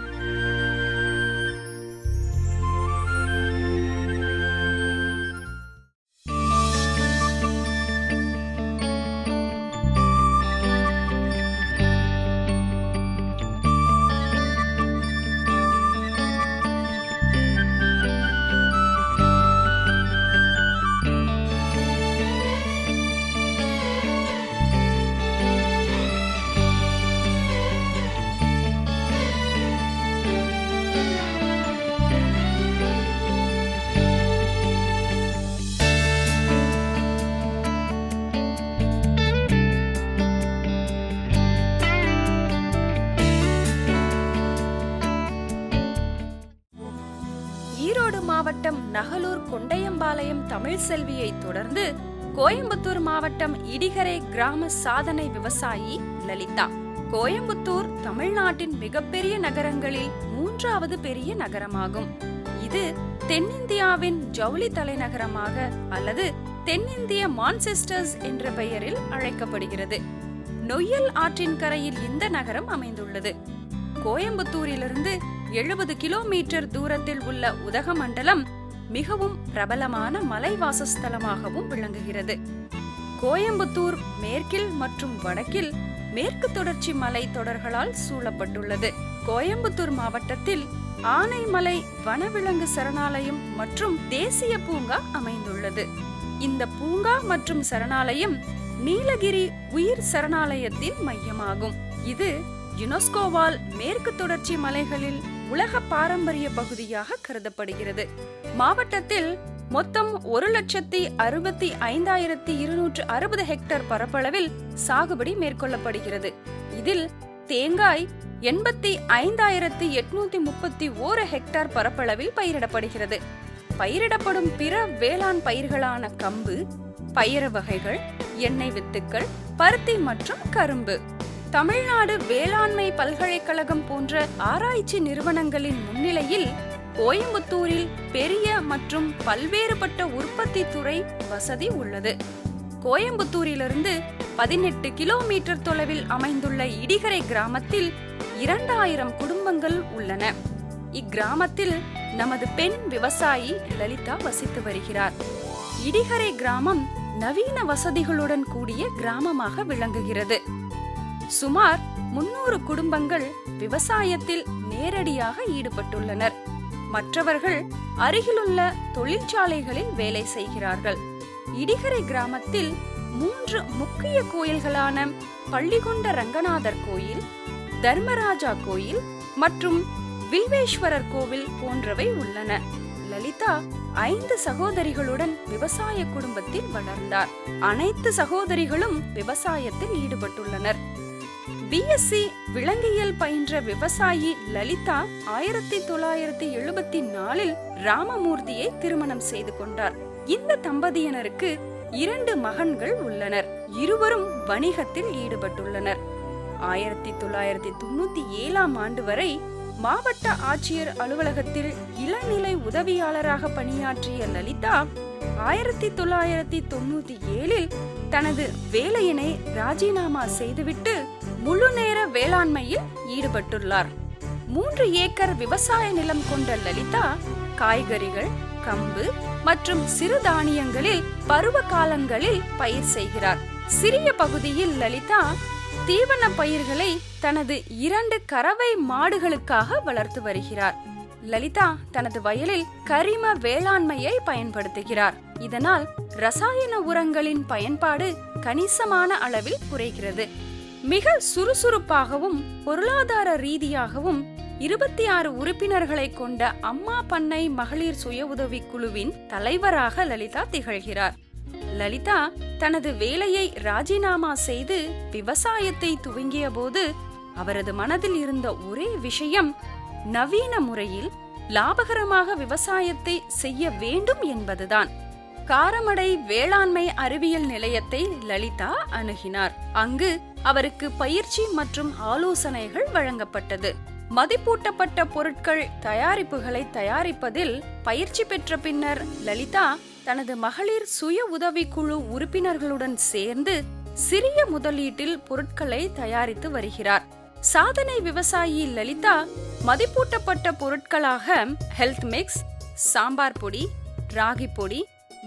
நகலூர் கொண்டையம்பாளையம் தமிழ் செல்வியை தொடர்ந்து கோயம்புத்தூர் மாவட்டம் இடிகரை கிராம சாதனை விவசாயி லலிதா. கோயம்புத்தூர் தமிழ்நாட்டின் மிகப்பெரிய நகரங்களில் 3வது பெரிய நகரமாகும். இது தென்னிந்தியாவின் ஜவுளி தலைநகரமாக அல்லது தென்னிந்திய மான்செஸ்டர்ஸ் என்ற பெயரில் அழைக்கப்படுகிறது. நொய்யல் ஆற்றின் கரையில் இந்த நகரம் அமைந்துள்ளது. கோயம்புத்தூரிலிருந்து 70 கிலோமீட்டர் தூரத்தில் உள்ள உதகமண்டலம் மிகவும் பிரபலமான மலைவாசஸ்தலமாகவும் விளங்குகிறது. கோயம்புத்தூர் மேற்கில் மற்றும் வடக்கில் மேற்கு தொடர்ச்சி மலை தொடர்களால் சூழப்பட்டுள்ளது. கோயம்புத்தூர் மாவட்டத்தில் ஆனைமலை வனவிலங்கு சரணாலயம் மற்றும் தேசிய பூங்கா அமைந்துள்ளது. இந்த பூங்கா மற்றும் சரணாலயம் நீலகிரி உயிர் சரணாலயத்தின் மையமாகும். இது யுனெஸ்கோவால் மேற்கு தொடர்ச்சி மலைகளில் உலக பாரம்பரிய பகுதியாக கருதப்படுகிறது. மாவட்டத்தில் மொத்தம் 1,65,260 ஹெக்டேர் பரப்பளவில் சாகுபடி மேற்கொள்ளப்படுகிறது. இதில் தேங்காய் 85,831 ஹெக்டேர் பரப்பளவில் பயிரிடப்படுகிறது. பயிரிடப்படும் பிற வேளாண் பயிர்களான கம்பு, பயறு வகைகள், எண்ணெய் வித்துக்கள், பருத்தி மற்றும் கரும்பு. தமிழ்நாடு வேளாண்மை பல்கலைக்கழகம் போன்ற ஆராய்ச்சி நிறுவனங்களின் முன்னிலையில் கோயம்புத்தூரில் பெரிய மற்றும் பல்வேறுபட்ட உற்பத்தி துறை வசதி உள்ளது. கோயம்புத்தூரிலிருந்து 18 கிலோமீட்டர் தொலைவில் அமைந்துள்ள இடிகரை கிராமத்தில் 2000 குடும்பங்கள் உள்ளன. இக்கிராமத்தில் நமது பெண் விவசாயி லலிதா வசித்து வருகிறார். இடிகரை கிராமம் நவீன வசதிகளுடன் கூடிய கிராமமாக விளங்குகிறது. சுமார் 300 குடும்பங்கள் விவசாயத்தில் நேரடியாக ஈடுபட்டுள்ளனர். மற்றவர்கள் அருகிலுள்ள தொழிற்சாலைகளில் வேலை செய்கிறார்கள். இடிகரை கிராமத்தில் 3 முக்கிய கோயில்களான பள்ளிகொண்ட ரங்கநாதர் கோயில், தர்மராஜா கோயில் மற்றும் வில்வேஸ்வரர் கோவில் போன்றவை உள்ளன. லலிதா 5 சகோதரிகளுடன் விவசாய குடும்பத்தில் வளர்ந்தார். அனைத்து சகோதரிகளும் விவசாயத்தில் ஈடுபட்டுள்ளனர். BSc விலங்கியல் பயின்ற விவசாயி லலிதா 1974 ராமமூர்த்தியை திருமணம் செய்து கொண்டார். இந்த தம்பதியினருக்கு 2 மகன்கள் உள்ளனர். இருவரும் வணிகத்தில் ஈடுபட்டுள்ளனர். 1997 ஆண்டு வரை மாவட்ட ஆட்சியர் அலுவலகத்தில் இளநிலை உதவியாளராக பணியாற்றிய லலிதா 1997 தனது வேலையினை ராஜினாமா செய்துவிட்டு முழு நேர வேளாண்மையில் ஈடுபட்டுள்ளார். 3 ஏக்கர் விவசாய நிலம் கொண்ட லலிதா காய்கறிகள், கம்பு மற்றும் சிறுதானியங்களில் பருவ காலங்களில் பயிர் செய்கிறார். சிறிய பகுதியில் லலிதா தீவன பயிர்களை தனது 2 கறவை மாடுகளுக்காக வளர்த்து வருகிறார். லலிதா தனது வயலில் கரிம வேளாண்மையை பயன்படுத்துகிறார். இதனால் ரசாயன உரங்களின் பயன்பாடு கணிசமான அளவில் குறைகிறது. மிக சுறுசுறுப்பாகவும் பொருளாதார ரீதியாகவும் 26 உறுப்பினர்களை கொண்ட அம்மா பண்ணை மகளிர் சுய உதவி குழுவின் தலைவராக லலிதா திகழ்கிறார். லலிதா தனது வேலையை ராஜினாமா செய்து விவசாயத்தை துவங்கிய போது அவரது மனதில் இருந்த ஒரே விஷயம் நவீன முறையில் லாபகரமாக விவசாயத்தை செய்ய வேண்டும் என்பதுதான். காரமடை வேளாண்மை அறிவியல் நிலையத்தை லலிதா அணுகினார். அங்கு அவருக்கு பயிற்சி மற்றும் ஆலோசனைகள் வழங்கப்பட்டது. மதிப்பூட்டப்பட்ட பொருட்கள் தயாரிப்புகளை தயாரிப்பதில் பயிற்சி பெற்ற பின்னர் லலிதா தனது மகளிர் சுய உதவி குழு உறுப்பினர்களுடன் சேர்ந்து சிறிய முதலீட்டில் பொருட்களை தயாரித்து வருகிறார். சாதனை விவசாயி லலிதா மதிப்பூட்டப்பட்ட பொருட்களாக ஹெல்த் மிக்ஸ், சாம்பார் பொடி, ராகி பொடி,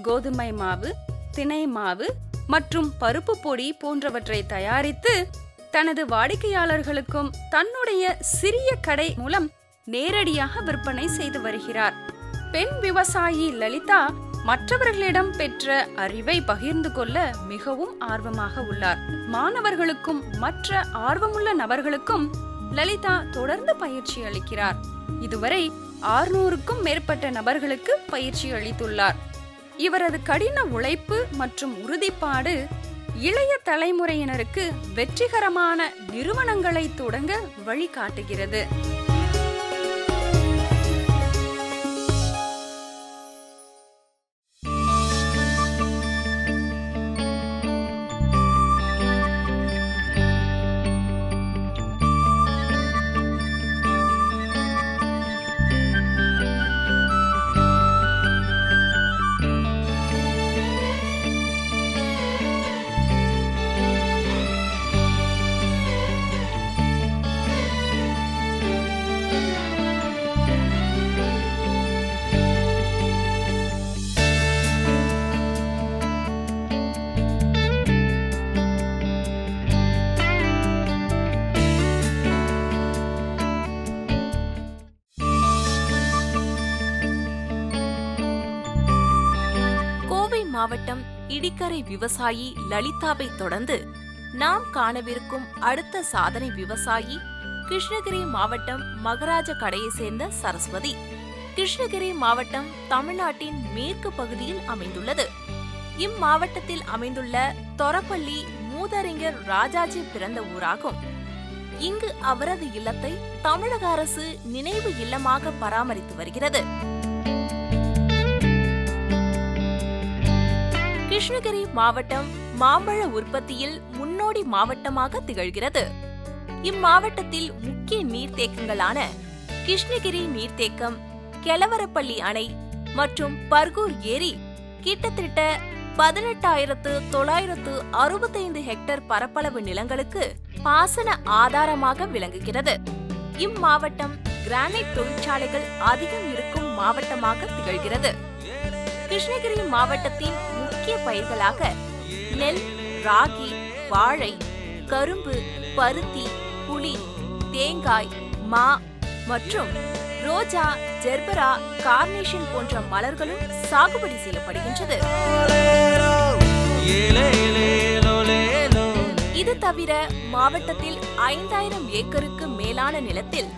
கோதுமை மாவு, திணை மாவு மற்றும் பருப்பு பொடி போன்றவற்றை தயாரித்து தனது வாடிக்கையாளர்களுக்கும் தன்னுடைய சிறிய கடை மூலம் நேரடியாக விற்பனை செய்து வருகிறார். பெண் விவசாயி லலிதா மற்றவர்களிடம் பெற்ற அறிவை பகிர்ந்து கொள்ள மிகவும் ஆர்வமாக உள்ளார். மாணவர்களுக்கும் மற்ற ஆர்வமுள்ள நபர்களுக்கும் லலிதா தொடர்ந்து பயிற்சி அளிக்கிறார். இதுவரை 600க்கும் மேற்பட்ட நபர்களுக்கு பயிற்சி அளித்துள்ளார். இவரது கடின உழைப்பு மற்றும் உறுதிப்பாடு இளைய தலைமுறையினருக்கு வெற்றிகரமான நிறுவனங்களை தொடங்க வழிகாட்டுகிறது. மாவட்டம் இடிக்கரை விவசாயி லலிதாவை தொடர்ந்து நாம் காணவிருக்கும் அடுத்த சாதனை விவசாயி கிருஷ்ணகிரி மாவட்டம் மகராஜ கடையை சேர்ந்த சரஸ்வதி. கிருஷ்ணகிரி மாவட்டம் தமிழ்நாட்டின் மேற்கு பகுதியில் அமைந்துள்ளது. இம்மாவட்டத்தில் அமைந்துள்ள தொரப்பள்ளி மூதறிஞர் ராஜாஜி பிறந்த ஊராகும். இங்கு அவரது இல்லத்தை தமிழக அரசு நினைவு இல்லமாக பராமரித்து வருகிறது. கிருஷ்ணகிரி மாவட்டம் மாம்பழ உற்பத்தியில் முன்னோடி மாவட்டமாக திகழ்கிறது. இம்மாவட்டத்தில் முக்கிய நீர்த்தேக்கங்களான கிருஷ்ணகிரி நீர்த்தேக்கம், கெலவரப்பள்ளி அணை மற்றும் பர்கூர் ஏரி கிட்டத்தட்ட 18,965 ஹெக்டேர் பரப்பளவு நிலங்களுக்கு பாசன ஆதாரமாக விளங்குகிறது. இம்மாவட்டம் கிரானைட் தொழிற்சாலைகள் அதிகம் இருக்கும் மாவட்டமாக திகழ்கிறது. கிருஷ்ணகிரி மாவட்டத்தின் முக்கிய பயிர்களாக நெல், ராகி, வாழை, கரும்பு, பருத்தி, புளி, தேங்காய், மா மற்றும் ரோஜா, ஜெர்பரா, கார்னேஷன் போன்ற மலர்களும் சாகுபடி செய்யப்படுகின்றது. இது தவிர மாவட்டத்தில் 5,000 ஏக்கருக்கு மேலான நிலத்தில்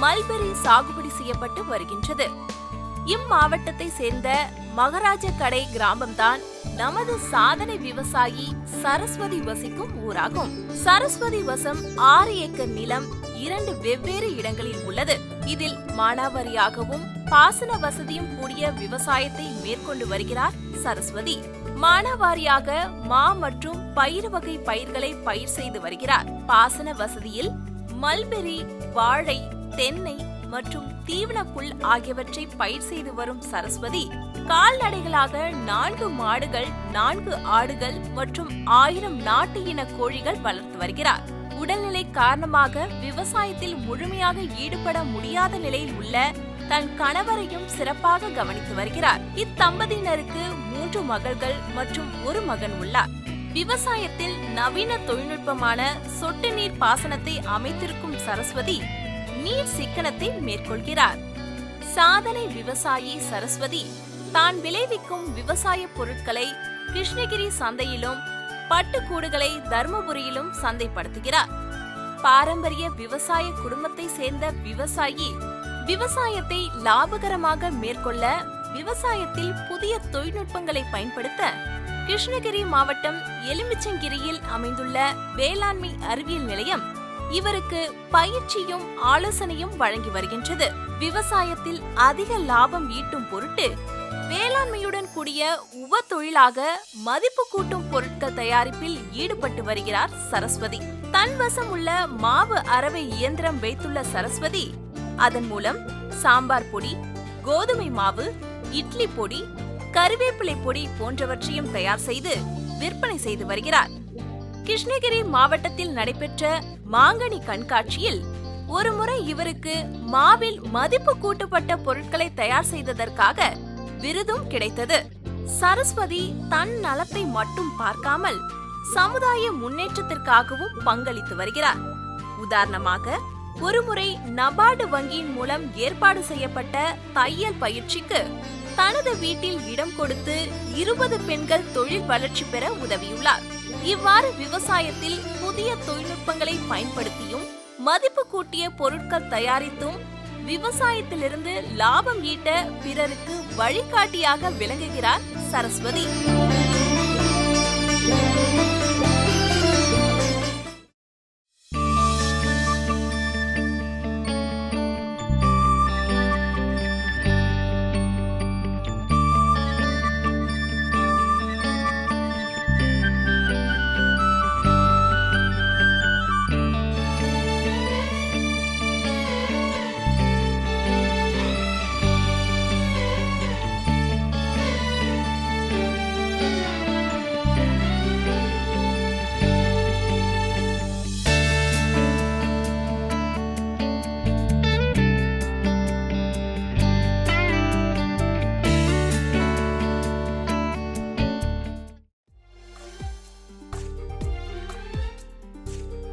மல்பெரி சாகுபடி செய்யப்பட்டு வருகின்றது. இம்மாவட்டத்தை சேர்ந்த மகராஜ கடை கிராமம்தான் நமது சாதனை விவசாயி சரஸ்வதி வசிக்கும் ஊராகும். சரஸ்வதி வசம் 6 ஏக்கர் நிலம் 2 வெவ்வேறு இடங்களில் உள்ளது. இதில் மானாவாரியாகவும் பாசன வசதியும் கூடிய விவசாயத்தை மேற்கொண்டு வருகிறார் சரஸ்வதி. மானாவாரியாக மா மற்றும் பயிர் வகை பயிர்களை பயிர் செய்து வருகிறார். பாசன வசதியில் மல்பெரி, வாழை, தென்னை மற்றும் தீவன புல் ஆகியவற்றை பயிர் செய்து வரும் சரஸ்வதி கால்நடைகளாக 4 மாடுகள், 4 ஆடுகள் மற்றும் 1000 நாட்டு இன கோழிகள் வளர்த்து வருகிறார். உடல்நிலை காரணமாக விவசாயத்தில் முழுமையாக ஈடுபட முடியாத நிலையில் உள்ள தன் கணவரையும் சிறப்பாக கவனித்து வருகிறார். இத்தம்பதியினருக்கு 3 மகள்கள் மற்றும் 1 மகன் உள்ளார். விவசாயத்தில் நவீன தொழில்நுட்பமான சொட்டு நீர் பாசனத்தை அமைத்திருக்கும் சரஸ்வதி நீர் சிக்கனத்தை மேற்கொள்கிறார். சாதனை விவசாயி சரஸ்வதி தான் விளைவிக்கும் விவசாய பொருட்களை கிருஷ்ணகிரி சந்தையிலும், பட்டுக்கூடுகளை தர்மபுரியிலும் சந்தைப்படுத்துகிறார். பாரம்பரிய விவசாய குடும்பத்தை சேர்ந்த விவசாயி விவசாயத்தை லாபகரமாக மேற்கொள்ள விவசாயத்தில் புதிய தொழில்நுட்பங்களை பயன்படுத்த கிருஷ்ணகிரி மாவட்டம் எலுமிச்சங்கிரியில் அமைந்துள்ள வேளாண்மை அறிவியல் நிலையம் இவருக்கு பயிற்சியும் ஆலோசனையும் வழங்கி வருகின்றது. விவசாயத்தில் அதிக லாபம் ஈட்டும் பொருட்டு வேளாண்மையுடன் கூடிய உப தொழிலாக மதிப்பு கூட்டும் பொருட்கள் தயாரிப்பில் ஈடுபட்டு வருகிறார் சரஸ்வதி. தன் வசம் உள்ள மாவு அரவை இயந்திரம் வைத்துள்ள சரஸ்வதி அதன் மூலம் சாம்பார் பொடி, கோதுமை மாவு, இட்லி பொடி, கருவேப்பிலை பொடி போன்றவற்றையும் தயார் செய்து விற்பனை செய்து வருகிறார். கிருஷ்ணகிரி மாவட்டத்தில் நடைபெற்ற மாங்கனி கண்காட்சியில் ஒருமுறை இவருக்கு மாவில் மதிப்பு கூட்டப்பட்ட பொருட்களை தயார் செய்ததற்காக விருதும் கிடைத்தது. சரஸ்வதி தன் நலத்தை மட்டும் பார்க்காமல் சமுதாய முன்னேற்றத்திற்காகவும் பங்களித்து வருகிறார். உதாரணமாக, ஒருமுறை நபார்டு வங்கியின் மூலம் ஏற்பாடு செய்யப்பட்ட தையல் பயிற்சிக்கு தனது வீட்டில் இடம் கொடுத்து 20 பெண்கள் தொழில் வளர்ச்சி பெற உதவியுள்ளார். இவ்வாறு விவசாயத்தில் புதிய தொழில்நுட்பங்களை பயன்படுத்தியும் மதிப்பு கூட்டிய பொருட்கள் தயாரித்தும் விவசாயத்திலிருந்து லாபம் ஈட்ட பிறருக்கு வழிகாட்டியாக விளங்குகிறார் சரஸ்வதி.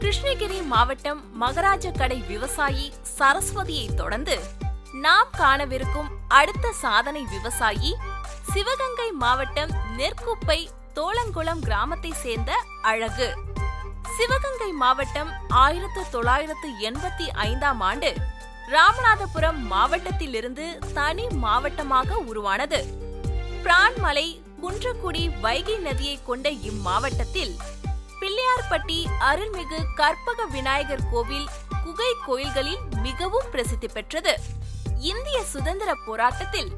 கிருஷ்ணகிரி மாவட்டம் மகராஜ கடை விவசாயி சரஸ்வதியை தொடர்ந்து நாம் காணவிருக்கும் அடுத்த சாதனை விவசாயி சிவகங்கை மாவட்டம் நெற்குப்பை தோளங்குளம் கிராமத்தை சேர்ந்த அழகு. சிவகங்கை மாவட்டம் 1985ஆம் ஆண்டு ராமநாதபுரம் மாவட்டத்திலிருந்து தனி மாவட்டமாக உருவானது. பிரான்மலை, குன்றக்குடி, வைகை நதியை கொண்ட இம்மாவட்டத்தில் பிள்ளையார்பட்டி அருள்மிகு கற்பக விநாயகர் கோவில் குகை கோயில்களில் மிகவும் பிரசித்தி பெற்றது. இந்திய சுதந்திர போராட்டத்தில்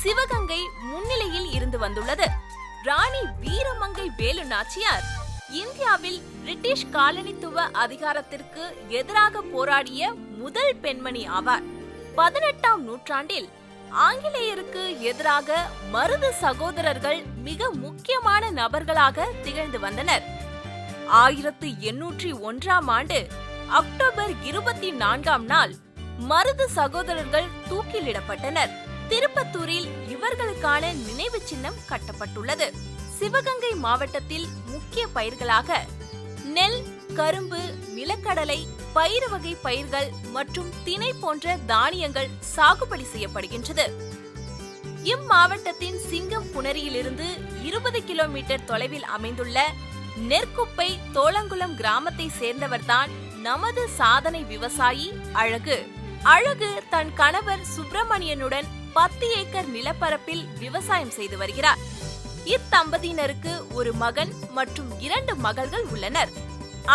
சிவகங்கை முன்னிலையில் இருந்து வந்துள்ளது. ராணி வீரமங்கை வேலு நாச்சியார் இந்தியாவில் பிரிட்டிஷ் காலனித்துவ அதிகாரத்திற்கு எதிராக போராடிய முதல் பெண்மணி ஆவார். 18ஆம் நூற்றாண்டில் ஆங்கிலேயருக்கு எதிராக மருது சகோதரர்கள் மிக முக்கியமான நபர்களாக திகழ்ந்து வந்தனர். 1801ஆம் ஆண்டு அக்டோபர் 24ஆம் நாள் மருது சகோதரர்கள் தூக்கிலிடப்பட்டனர். திருப்பத்தூரில் இவர்களுக்கான நினைவு சின்னம் கட்டப்பட்டுள்ளது. சிவகங்கை மாவட்டத்தில் முக்கிய பயிர்களாக நெல், கரும்பு, நிலக்கடலை, பயிறு வகை பயிர்கள் மற்றும் திணை போன்ற தானியங்கள் சாகுபடி செய்யப்படுகின்றது. இம்மாவட்டத்தின் சிங்கம் புணரியிலிருந்து 20 கிலோமீட்டர் தொலைவில் அமைந்துள்ள நெற்குப்பை தோளங்குளம் கிராமத்தை சேர்ந்தவர்தான் நமது சாதனை விவசாயி அழகு. அழகு தன் கணவர் சுப்பிரமணியனுடன் 10 ஏக்கர் நிலப்பரப்பில் விவசாயம் செய்து வருகிறார். இத்தம்பதியினருக்கு ஒரு மகன் மற்றும் 2 மகள்கள் உள்ளனர்.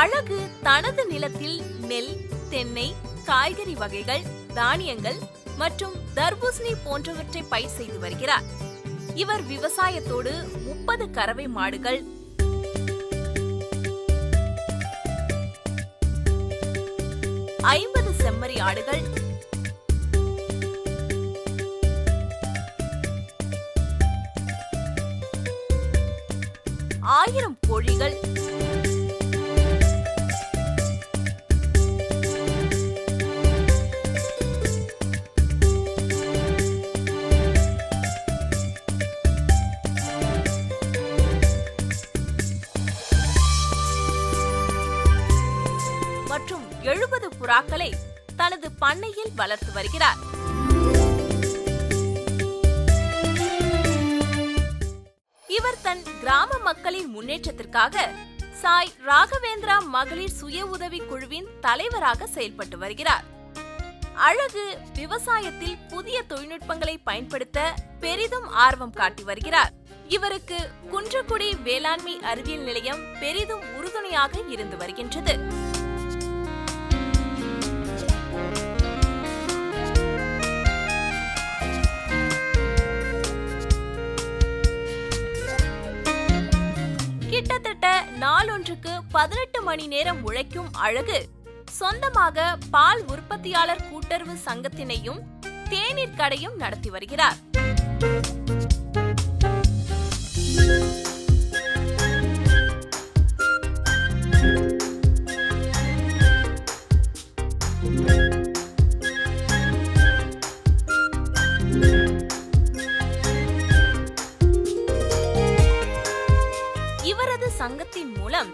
அழகு தனது நிலத்தில் நெல், தென்னை, காய்கறி வகைகள், தானியங்கள் மற்றும் தர்பூசணி போன்றவற்றை பயிர் செய்து வருகிறார். இவர் விவசாயத்தோடு 30 கறவை மாடுகள், 50 செம்மறி ஆடுகள், 1000 கோழிகள், 70 புறாக்களை தனது பண்ணையில் வளர்த்து வருகிறார். இவர் தன் கிராம மக்களின் முன்னேற்றத்திற்காக சாய் ராகவேந்திரா மகளிர் சுய உதவி குழுவின் தலைவராக செயல்பட்டு வருகிறார். அழகு விவசாயத்தில் புதிய தொழில்நுட்பங்களை பயன்படுத்த பெரிதும் ஆர்வம் காட்டி வருகிறார். இவருக்கு குன்றக்குடி வேளாண்மை அறிவியல் நிலையம் பெரிதும் உறுதுணையாக இருந்து வருகின்றது. கிட்டத்தட்ட நாளொன்றுக்கு 18 மணி நேரம் உழைக்கும் அழகு சொந்தமாக பால் உற்பத்தியாளர் கூட்டுறவு சங்கத்தினையும் தேநீர் கடையும் நடத்தி வருகிறார். இவரது சங்கத்தின் மூலம்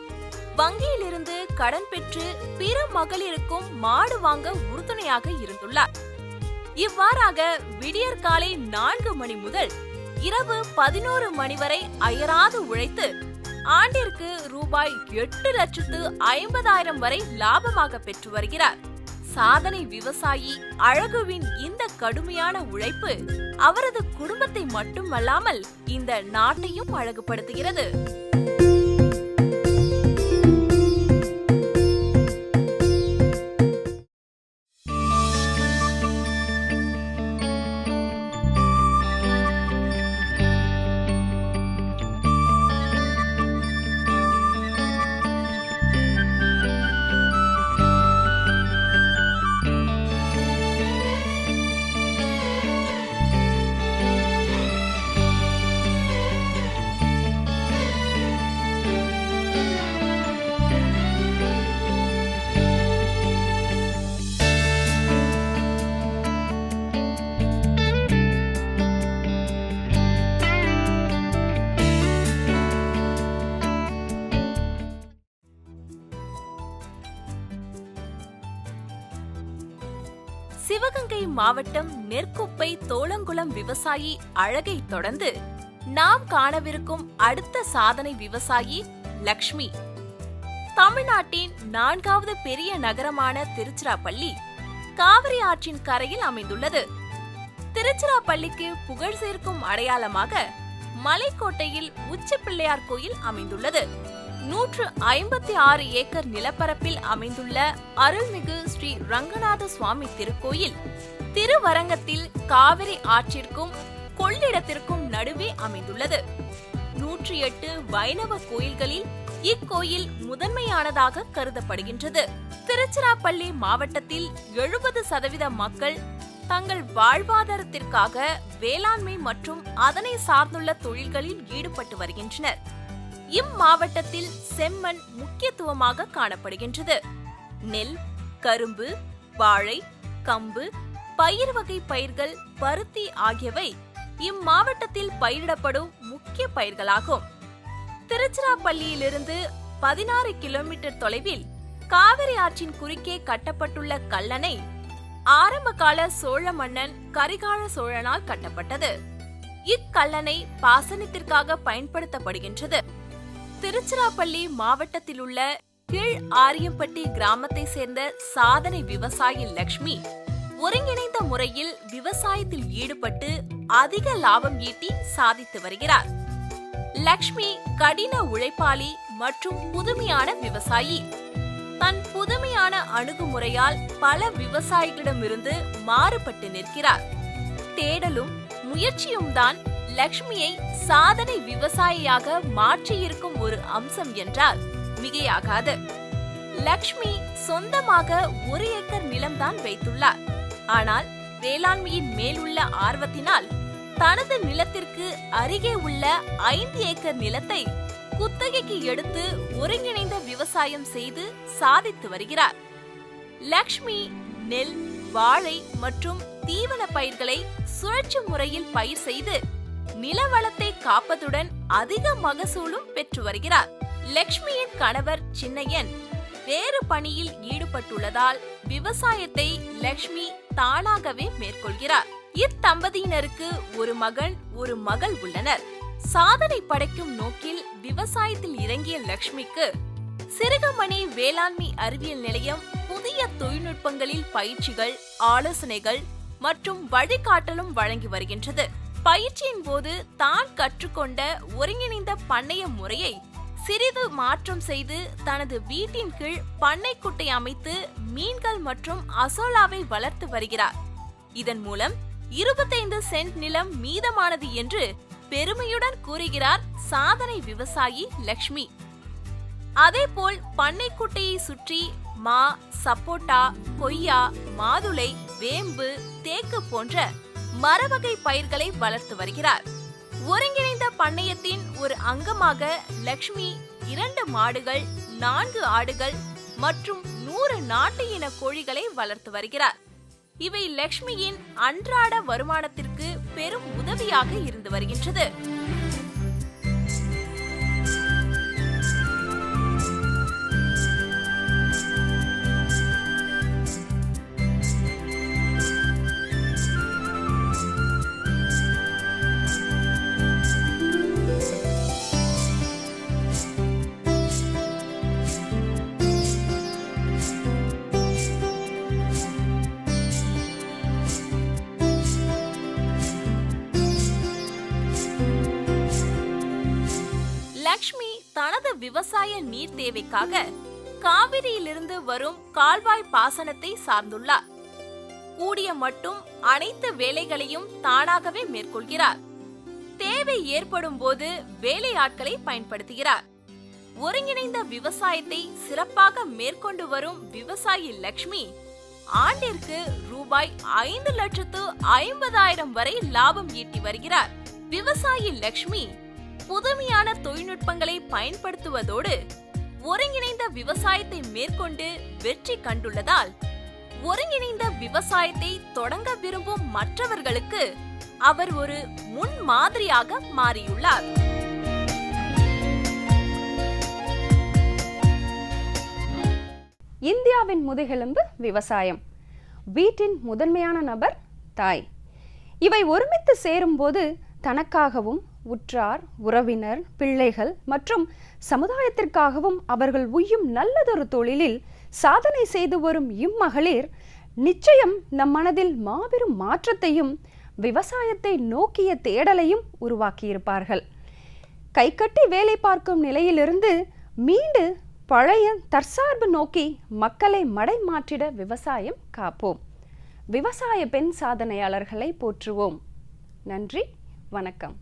வங்கியிலிருந்து கடன் பெற்று பிற மகளிருக்கும் மாடு வாங்க உறுதுணையாக இருந்துள்ளார். இவ்வாறாக விடியற் காலை 4 மணி முதல் இரவு 11 மணி வரை அயராது உழைத்து ஆண்டிற்கு ரூபாய் 8,50,000 வரை லாபமாக பெற்று வருகிறார். சாதனை விவசாயி அழகுவின் இந்த கடுமையான உழைப்பு அவரது குடும்பத்தை மட்டுமல்லாமல் இந்த நாட்டையும் அழகுபடுத்துகிறது. சிவகங்கை மாவட்டம் நெற்குப்பை தோளங்குளம் விவசாயி அழகை தொடர்ந்து நாம் காணவிருக்கும் அடுத்த சாதனை விவசாயி லக்ஷ்மி. தமிழ்நாட்டின் 4வது பெரிய நகரமான திருச்சிராப்பள்ளி காவிரி ஆற்றின் கரையில் அமைந்துள்ளது. திருச்சிராப்பள்ளிக்கு புகழ் சேர்க்கும் அடையாளமாக மலைக்கோட்டையில் உச்சி பிள்ளையார் கோயில் அமைந்துள்ளது. 156 ஏக்கர் நிலப்பரப்பில் அமைந்துள்ள அருள்மிகு ஸ்ரீ ரங்கநாத சுவாமி திருக்கோயில் திருவரங்கத்தில் காவிரி ஆற்றிற்கும் கொள்ளிடத்திற்கும் நடுவே அமைந்துள்ளது. 108 வைணவ கோயில்களில் இக்கோயில் முதன்மையானதாக கருதப்படுகின்றது. திருச்சிராப்பள்ளி மாவட்டத்தில் 70% மக்கள் தங்கள் வாழ்வாதாரத்திற்காக வேளாண்மை மற்றும் அதனை சார்ந்துள்ள தொழில்களில் ஈடுபட்டு வருகின்றனர். இம்மாவட்டத்தில் செம்மண் முக்கியத்துவமாக காணப்படுகின்றது. நெல், கரும்பு, வாழை, கம்பு, பயிர் வகை பயிர்கள், பருத்தி ஆகியவை இம்மாவட்டத்தில் பயிரிடப்படும் முக்கிய பயிர்களாகும். திருச்சிராப்பள்ளியிலிருந்து 16 கிலோமீட்டர் தொலைவில் காவிரி ஆற்றின் குறுக்கே கட்டப்பட்டுள்ள கல்லணை ஆரம்பகால சோழ மன்னன் கரிகால சோழனால் கட்டப்பட்டது. இக்கல்லணை பாசனத்திற்காக பயன்படுத்தப்படுகின்றது. திருச்சிராப்பள்ளி மாவட்டத்தில் உள்ள கீழ் ஆரியம்பட்டி கிராமத்தை சேர்ந்த சாதனை விவசாயி லக்ஷ்மி ஒருங்கிணைந்த முறையில் விவசாயத்தில் ஈடுபட்டு அதிக லாபம் ஈட்டி சாதித்து வருகிறார். லக்ஷ்மி கடின உழைப்பாளி மற்றும் புதுமையான விவசாயி. தன் புதுமையான அணுகுமுறையால் பல விவசாயிகளிடமிருந்து மாறுபட்டு நிற்கிறார். தேடலும் முயற்சியும் தான் லக்ஷ்மியை சாதனை விவசாயியாக மாற்றியிருக்கும் ஒரு அம்சம் என்றால் மிகையாகாது. லக்ஷ்மி சொந்தமாக 1 ஏக்கர் நிலம்தான் வைத்துள்ளார். ஆனால் வேளாண்மையின் மேலுள்ள ஆர்வத்தினால் தனது நிலத்திற்கு அருகே உள்ள 5 ஏக்கர் நிலத்தை குத்தகைக்கு எடுத்து ஒருங்கிணைந்த விவசாயம் செய்து சாதித்து வருகிறார். லக்ஷ்மி நெல், வாழை மற்றும் தீவன பயிர்களை சுழற்சி முறையில் பயிர் செய்து நிலவளத்தை காப்பதுடன் அதிக மகசூலும் பெற்று வருகிறார். லக்ஷ்மியின் கணவர் சின்னையன் வேறு பணியில் ஈடுபட்டுள்ளதால் விவசாயத்தை லக்ஷ்மி தானாகவே மேற்கொள்கிறார். இத்தம்பதியினருக்கு ஒரு மகன், ஒரு மகள் உள்ளனர். சாதனை படைக்கும் நோக்கில் விவசாயத்தில் இறங்கிய லக்ஷ்மிக்கு சிறுகமணி வேளாண்மை அறிவியல் நிலையம் புதிய தொழில்நுட்பங்களில் பயிற்சிகள், ஆலோசனைகள் மற்றும் வழிகாட்டலும் வழங்கி வருகின்றது. பயிற்சியின் போது தான் கற்றுக்கொண்ட ஒருங்கிணைந்த பண்ணைய முறையை சிறிது மாற்றம் செய்து தனது வீட்டின் கீழ் பண்ணைக்குட்டை அமைத்து மீன்கள் மற்றும் அசோலாவை வளர்த்து வருகிறார். இதன் மூலம் 25 சென்ட் நிலம் மீதமானது என்று பெருமையுடன் கூறுகிறார் சாதனை விவசாயி லக்ஷ்மி. அதேபோல் பண்ணைக்குட்டையை சுற்றி மா, சப்போட்டா, கொய்யா, மாதுளை, வேம்பு, தேக்கு போன்ற மரவகை பயிர்களை வளர்த்து வருகிறார். ஒருங்கிணைந்த பண்ணையத்தின் ஒரு அங்கமாக லக்ஷ்மி 2 மாடுகள், 4 ஆடுகள் மற்றும் 100 நாட்டு இன கோழிகளை வளர்த்து வருகிறார். இவை லக்ஷ்மியின் அன்றாட வருமானத்திற்கு பெரும் உதவியாக இருந்து வருகின்றது. லக்ஷ்மி தனது விவசாய நீர் தேவைக்காக காவிரியிலிருந்து வரும் கால்வாய் பாசனத்தை சார்ந்துள்ளார். கூடிய மட்டும் அனைத்து வேலைகளையும் தானாகவே மேற்கொள்கிறார். தேவை ஏற்படும் போது வேலையாட்களை பயன்படுத்துகிறார். ஒருங்கிணைந்த விவசாயத்தை சிறப்பாக மேற்கொண்டு வரும் விவசாயி லக்ஷ்மி ஆண்டிற்கு ரூபாய் 5,50,000 வரை லாபம் ஈட்டி வருகிறார். விவசாயி லக்ஷ்மி புதுமையான தொழில்நுட்பங்களை பயன்படுத்துவதோடு ஒருங்கிணைந்த விவசாயத்தை மேற்கொண்டு வெற்றி கண்டுள்ளதால் ஒருங்கிணைந்த விவசாயத்தை தொடங்க விரும்பும் மற்றவர்களுக்கு அவர் ஒரு முன்மாதிரியாக மாறியுள்ளார். இந்தியாவின் முதுகெலும்பு விவசாயம். வீட்டின் முதன்மையான நபர் தாய். இவை ஒருமித்து சேரும்போது தனக்காகவும் உற்றார், உறவினர், பிள்ளைகள் மற்றும் சமுதாயத்திற்காகவும் அவர்கள் உய்யும் நல்லதொரு தொழிலில் சாதனை செய்து வரும் இம்மகளிர் நிச்சயம் நம் மனதில் மாபெரும் மாற்றத்தையும் விவசாயத்தை நோக்கிய தேடலையும் உருவாக்கியிருப்பார்கள். கைகட்டி வேலை பார்க்கும் நிலையிலிருந்து மீண்டு பழைய தற்சார்பு நோக்கி மக்களை மடை மாற்றிட விவசாயம் காப்போம். விவசாய பெண் சாதனையாளர்களை போற்றுவோம். நன்றி, வணக்கம்.